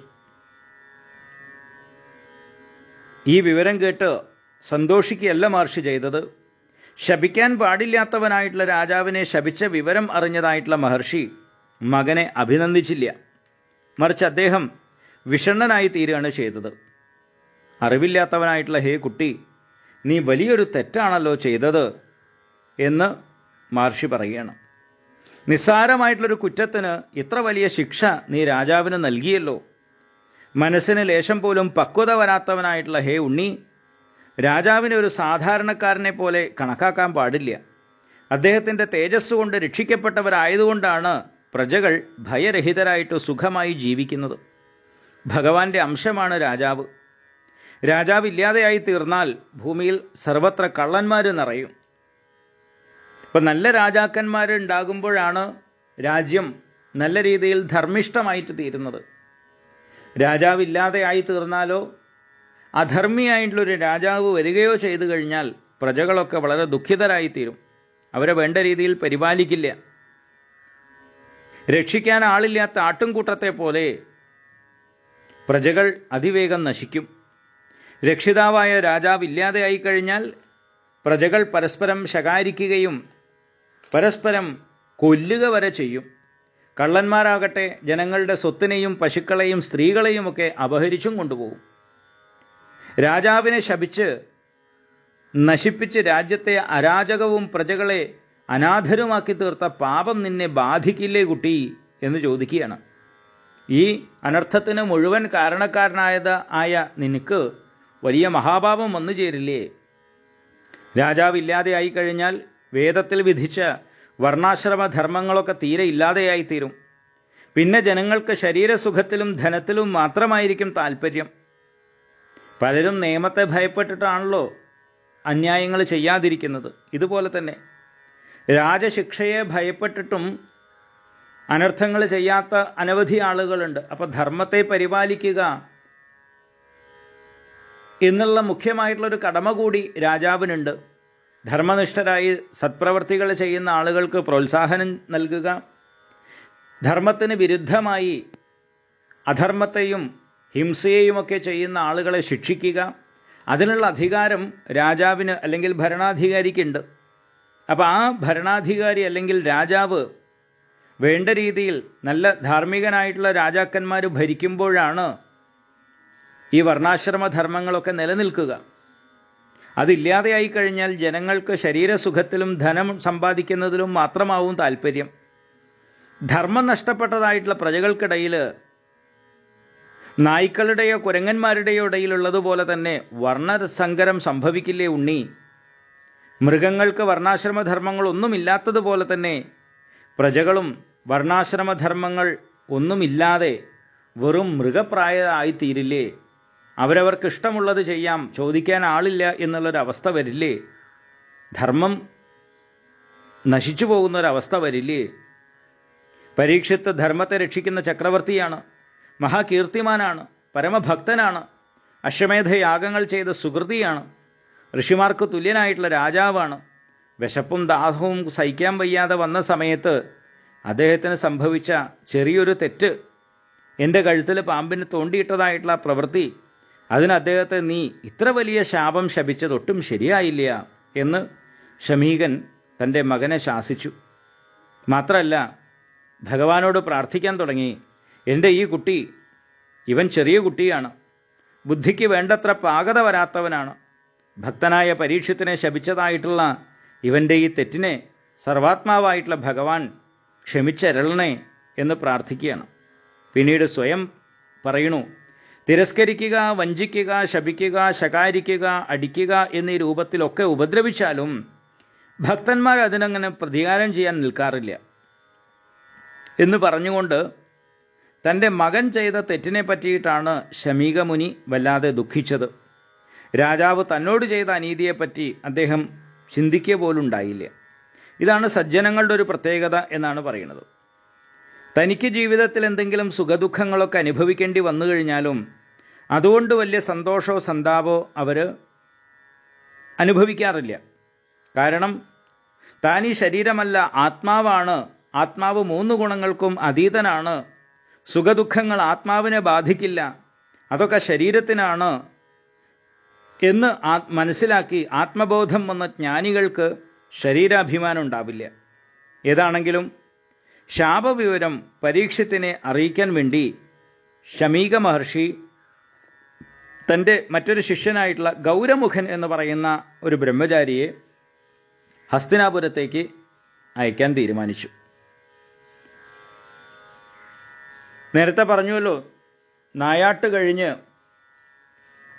S1: ഈ വിവരം കേട്ട് സന്തോഷിക്കുകയല്ല മഹർഷി ചെയ്തത്. ശപിക്കാൻ പാടില്ലാത്തവനായിട്ടുള്ള രാജാവിനെ ശപിച്ച വിവരം അറിഞ്ഞതായിട്ടുള്ള മഹർഷി മകനെ അഭിനന്ദിച്ചില്ല. മറിച്ച് അദ്ദേഹം വിഷണ്ണനായി തീരുകയാണ് ചെയ്തത്. അറിവില്ലാത്തവനായിട്ടുള്ള ഹേ കുട്ടി, നീ വലിയൊരു തെറ്റാണല്ലോ ചെയ്തത് എന്ന് മഹർഷി പറയുകയാണ്. നിസ്സാരമായിട്ടുള്ളൊരു കുറ്റത്തിന് ഇത്ര വലിയ ശിക്ഷ നീ രാജാവിന് നൽകിയല്ലോ. മനസ്സിന് ലേശം പോലും പക്വത വരാത്തവനായിട്ടുള്ള ഹേ ഉണ്ണി, രാജാവിനെ ഒരു സാധാരണക്കാരനെ പോലെ കണക്കാക്കാൻ പാടില്ല. അദ്ദേഹത്തിൻ്റെ തേജസ് കൊണ്ട് രക്ഷിക്കപ്പെട്ടവരായതുകൊണ്ടാണ് പ്രജകൾ ഭയരഹിതരായിട്ട് സുഖമായി ജീവിക്കുന്നത്. ഭഗവാന്റെ അംശമാണ് രാജാവ്. രാജാവ് ഇല്ലാതെയായി തീർന്നാൽ ഭൂമിയിൽ സർവത്ര കള്ളന്മാർ നിറയും. ഇപ്പം നല്ല രാജാക്കന്മാരുണ്ടാകുമ്പോഴാണ് രാജ്യം നല്ല രീതിയിൽ ധർമ്മിഷ്ഠമായിട്ട് തീരുന്നത്. രാജാവില്ലാതെയായി തീർന്നാലോ അധർമ്മിയായിട്ടുള്ളൊരു രാജാവ് വരികയോ ചെയ്തു കഴിഞ്ഞാൽ പ്രജകളൊക്കെ വളരെ ദുഃഖിതരായിത്തീരും. അവരെ വേണ്ട രീതിയിൽ പരിപാലിക്കില്ല. രക്ഷിക്കാൻ ആളില്ലാത്ത ആട്ടിൻകൂട്ടത്തെ പോലെ പ്രജകൾ അതിവേഗം നശിക്കും. രക്ഷിതാവായ രാജാവ് ഇല്ലാതെയായി കഴിഞ്ഞാൽ പ്രജകൾ പരസ്പരം ശകാരിക്കുകയും പരസ്പരം കൊല്ലുക വരെ ചെയ്യും. കള്ളന്മാരാകട്ടെ ജനങ്ങളുടെ സ്വത്തിനെയും പശുക്കളെയും സ്ത്രീകളെയുമൊക്കെ അപഹരിച്ചും കൊണ്ടുപോകും. രാജാവിനെ ശപിച്ച് നശിപ്പിച്ച് രാജ്യത്തെ അരാജകവും പ്രജകളെ അനാഥരുമാക്കി തീർത്ത പാപം നിന്നെ ബാധിക്കില്ലേ കുട്ടി എന്ന് ചോദിക്കുകയാണ്. ഈ അനർത്ഥത്തിന് മുഴുവൻ കാരണക്കാരനായ നിനക്ക് വലിയ മഹാപാപം വന്നു ചേരില്ലേ? രാജാവില്ലാതെയായി കഴിഞ്ഞാൽ വേദത്തിൽ വിധിച്ച വർണ്ണാശ്രമ ധർമ്മങ്ങളൊക്കെ തീരെ ഇല്ലാതെയായിത്തീരും. പിന്നെ ജനങ്ങൾക്ക് ശരീരസുഖത്തിലും ധനത്തിലും മാത്രമായിരിക്കും താല്പര്യം. പലരും നിയമത്തെ ഭയപ്പെട്ടിട്ടാണല്ലോ അന്യായങ്ങൾ ചെയ്യാതിരിക്കുന്നത്. ഇതുപോലെ തന്നെ രാജശിക്ഷയെ ഭയപ്പെട്ടിട്ടും അനർത്ഥങ്ങൾ ചെയ്യാത്ത അനവധി ആളുകളുണ്ട്. അപ്പോൾ ധർമ്മത്തെ പരിപാലിക്കുക എന്നുള്ള മുഖ്യമായിട്ടുള്ളൊരു കടമ കൂടി രാജാവിനുണ്ട്. ധർമ്മനിഷ്ഠരായി സത്പ്രവർത്തികൾ ചെയ്യുന്ന ആളുകൾക്ക് പ്രോത്സാഹനം നൽകുക, ധർമ്മത്തിന് വിരുദ്ധമായി അധർമ്മത്തെയും ഹിംസയെയുമൊക്കെ ചെയ്യുന്ന ആളുകളെ ശിക്ഷിക്കുക, അതിനുള്ള അധികാരം രാജാവിന് അല്ലെങ്കിൽ ഭരണാധികാരിക്കുണ്ട്. അപ്പോൾ ആ ഭരണാധികാരി അല്ലെങ്കിൽ രാജാവ് വേണ്ട രീതിയിൽ നല്ല ധാർമ്മികനായിട്ടുള്ള രാജാക്കന്മാർ ഭരിക്കുമ്പോഴാണ് ഈ വർണ്ണാശ്രമ ധർമ്മങ്ങളൊക്കെ നിലനിൽക്കുക. അതില്ലാതെയായി കഴിഞ്ഞാൽ ജനങ്ങൾക്ക് ശരീരസുഖത്തിലും ധനം സമ്പാദിക്കുന്നതിലും മാത്രമാവും താല്പര്യം. ധർമ്മം നഷ്ടപ്പെട്ടതായിട്ടുള്ള പ്രജകൾക്കിടയിൽ നായ്ക്കളുടെയോ കുരങ്ങന്മാരുടെയോ ഇടയിലുള്ളതുപോലെ തന്നെ വർണ്ണസങ്കരം സംഭവിക്കില്ലേ ഉണ്ണി? മൃഗങ്ങൾക്ക് വർണ്ണാശ്രമധർമ്മങ്ങൾ ഒന്നുമില്ലാത്തതുപോലെ തന്നെ പ്രജകളും വർണ്ണാശ്രമധർമ്മങ്ങൾ ഒന്നുമില്ലാതെ വെറും മൃഗപ്രായമായിത്തീരില്ലേ? അവരവർക്ക് ഇഷ്ടമുള്ളത് ചെയ്യാം, ചോദിക്കാൻ ആളില്ല എന്നുള്ളൊരവസ്ഥ വരില്ലേ? ധർമ്മം നശിച്ചു പോകുന്നൊരവസ്ഥ വരില്ലേ? പരീക്ഷിത്ത് ധർമ്മത്തെ രക്ഷിക്കുന്ന ചക്രവർത്തിയാണ്, മഹാകീർത്തിമാനാണ്, പരമഭക്തനാണ്, അശ്വമേധയാഗങ്ങൾ ചെയ്ത സുകൃതിയാണ്, ഋഷിമാർക്ക് തുല്യനായിട്ടുള്ള രാജാവാണ്. വിശപ്പും ദാഹവും സഹിക്കാൻ വയ്യാതെ വന്ന സമയത്ത് അദ്ദേഹത്തിന് സംഭവിച്ച ചെറിയൊരു തെറ്റ്, എൻ്റെ കഴുത്തിൽ പാമ്പിന് തോണ്ടിയിട്ടതായിട്ടുള്ള പ്രവൃത്തി, അതിന് അദ്ദേഹത്തെ നീ ഇത്ര വലിയ ശാപം ശപിച്ചതൊട്ടും ശരിയായില്ല എന്ന് ശമീകൻ തൻ്റെ മകനെ ശാസിച്ചു. മാത്രമല്ല ഭഗവാനോട് പ്രാർത്ഥിക്കാൻ തുടങ്ങി. എൻ്റെ ഈ കുട്ടി, ഇവൻ ചെറിയ കുട്ടിയാണ്, ബുദ്ധിക്ക് വേണ്ടത്ര പാകത വരാത്തവനാണ്. ഭക്തനായ പരീക്ഷത്തിനെ ശപിച്ചതായിട്ടുള്ള ഇവൻ്റെ ഈ തെറ്റിനെ സർവാത്മാവായിട്ടുള്ള ഭഗവാൻ ക്ഷമിച്ചരളണേ എന്ന് പ്രാർത്ഥിക്കുകയാണ്. പിന്നീട് സ്വയം പറയണു, തിരസ്കരിക്കുക, വഞ്ചിക്കുക, ശപിക്കുക, ശകാരിക്കുക, അടിക്കുക എന്നീ രൂപത്തിലൊക്കെ ഉപദ്രവിച്ചാലും ഭക്തന്മാർ അതിനങ്ങനെ പ്രതികാരം ചെയ്യാൻ നിൽക്കാറില്ല എന്ന് പറഞ്ഞുകൊണ്ട് തൻ്റെ മകൻ ചെയ്ത തെറ്റിനെ പറ്റിയിട്ടാണ് ശമീകമുനി വല്ലാതെ ദുഃഖിച്ചത്. രാജാവ് തന്നോട് ചെയ്ത അനീതിയെപ്പറ്റി അദ്ദേഹം ചിന്തിക്കുക പോലുണ്ടായില്ല. ഇതാണ് സജ്ജനങ്ങളുടെ ഒരു പ്രത്യേകത എന്നാണ് പറയുന്നത്. തനിക്ക് ജീവിതത്തിൽ എന്തെങ്കിലും സുഖദുഃഖങ്ങളൊക്കെ അനുഭവിക്കേണ്ടി വന്നു കഴിഞ്ഞാലും അതുകൊണ്ട് വലിയ സന്തോഷമോ സന്താപമോ അവർ അനുഭവിക്കാറില്ല. കാരണം താൻ ഈ ശരീരമല്ല, ആത്മാവാണ്, ആത്മാവ് 3 ഗുണങ്ങൾക്കും അതീതനാണ്, സുഖദുഃഖങ്ങൾ ആത്മാവിനെ ബാധിക്കില്ല, അതൊക്കെ ശരീരത്തിനാണ് എന്ന് മനസ്സിലാക്കി ആത്മബോധം വന്ന ജ്ഞാനികൾക്ക് ശരീരാഭിമാനം ഉണ്ടാവില്ല. ഏതാണെങ്കിലും ശാപവിവരം പരീക്ഷത്തിനെ അറിയിക്കാൻ വേണ്ടി ശമീക മഹർഷി തൻ്റെ മറ്റൊരു ശിഷ്യനായിട്ടുള്ള ഗൗരമുഖൻ എന്ന് പറയുന്ന ഒരു ബ്രഹ്മചാരിയെ ഹസ്തിനാപുരത്തേക്ക് അയക്കാൻ തീരുമാനിച്ചു. നേരത്തെ പറഞ്ഞുവല്ലോ, നായാട്ട് കഴിഞ്ഞ്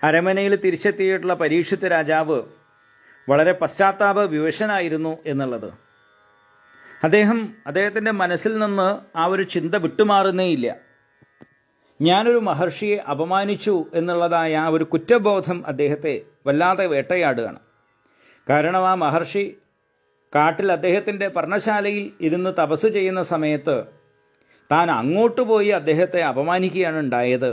S1: അരമനയിൽ തിരിച്ചെത്തിയിട്ടുള്ള പരീക്ഷിത്ത് രാജാവ് വളരെ പശ്ചാത്താപ വിവശനായിരുന്നു എന്നുള്ളത്. അദ്ദേഹത്തിൻ്റെ മനസ്സിൽ നിന്ന് ആ ഒരു ചിന്ത വിട്ടുമാറുന്നേയില്ല. ഞാനൊരു മഹർഷിയെ അപമാനിച്ചു എന്നുള്ളതായ ആ ഒരു കുറ്റബോധം അദ്ദേഹത്തെ വല്ലാതെ വേട്ടയാടുകയാണ്. കാരണം ആ മഹർഷി കാട്ടിൽ അദ്ദേഹത്തിൻ്റെ പർണശാലയിൽ ഇരുന്ന് തപസ് ചെയ്യുന്ന സമയത്ത് താൻ അങ്ങോട്ട് പോയി അദ്ദേഹത്തെ അപമാനിക്കുകയാണ് ഉണ്ടായത്.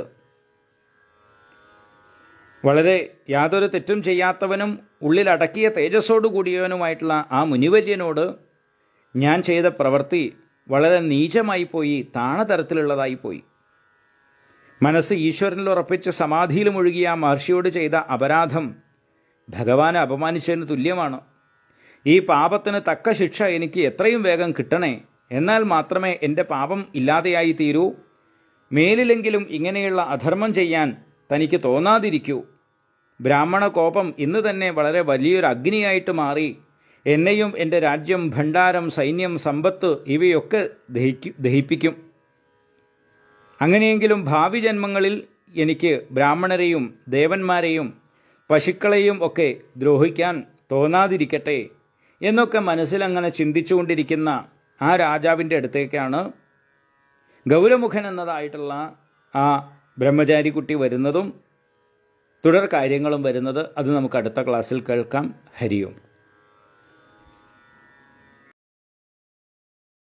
S1: വളരെ യാതൊരു തെറ്റും ചെയ്യാത്തവനും ഉള്ളിലടക്കിയ തേജസ്സോടു കൂടിയവനുമായിട്ടുള്ള ആ മുനിവര്യനോട് ഞാൻ ചെയ്ത പ്രവൃത്തി വളരെ നീചമായി പോയി, താണതരത്തിലുള്ളതായി പോയി. മനസ്സ് ഈശ്വരനിൽ ഉറപ്പിച്ച് സമാധിയിൽ മുഴുകിയ ആ മഹർഷിയോട് ചെയ്ത അപരാധം ഭഗവാനെ അപമാനിച്ചതിന് തുല്യമാണ്. ഈ പാപത്തിന് തക്ക ശിക്ഷ എനിക്ക് എത്രയും വേഗം കിട്ടണേ, എന്നാൽ മാത്രമേ എൻ്റെ പാപം ഇല്ലാതെയായി തീരൂ. മേലിലെങ്കിലും ഇങ്ങനെയുള്ള അധർമ്മം ചെയ്യാൻ തനിക്ക് തോന്നാതിരിക്കൂ. ബ്രാഹ്മണ കോപം ഇന്ന് തന്നെ വളരെ വലിയൊരു അഗ്നിയായിട്ട് മാറി എന്നെയും എൻ്റെ രാജ്യം, ഭണ്ഡാരം, സൈന്യം, സമ്പത്ത് ഇവയൊക്കെ ദഹിപ്പിക്കും. അങ്ങനെയെങ്കിലും ഭാവി ജന്മങ്ങളിൽ എനിക്ക് ബ്രാഹ്മണരെയും ദേവന്മാരെയും പശുക്കളെയും ഒക്കെ ദ്രോഹിക്കാൻ തോന്നാതിരിക്കട്ടെ എന്നൊക്കെ മനസ്സിലങ്ങനെ ചിന്തിച്ചുകൊണ്ടിരിക്കുന്ന ആ രാജാവിൻ്റെ അടുത്തേക്കാണ് ഗൗരമുഖൻ എന്നതായിട്ടുള്ള ആ ബ്രഹ്മചാരി കുട്ടി വരുന്നതും തുടർ കാര്യങ്ങളും വരുന്നത്. അത് നമുക്ക് അടുത്ത ക്ലാസ്സിൽ കേൾക്കാം. ഹരി ഓം.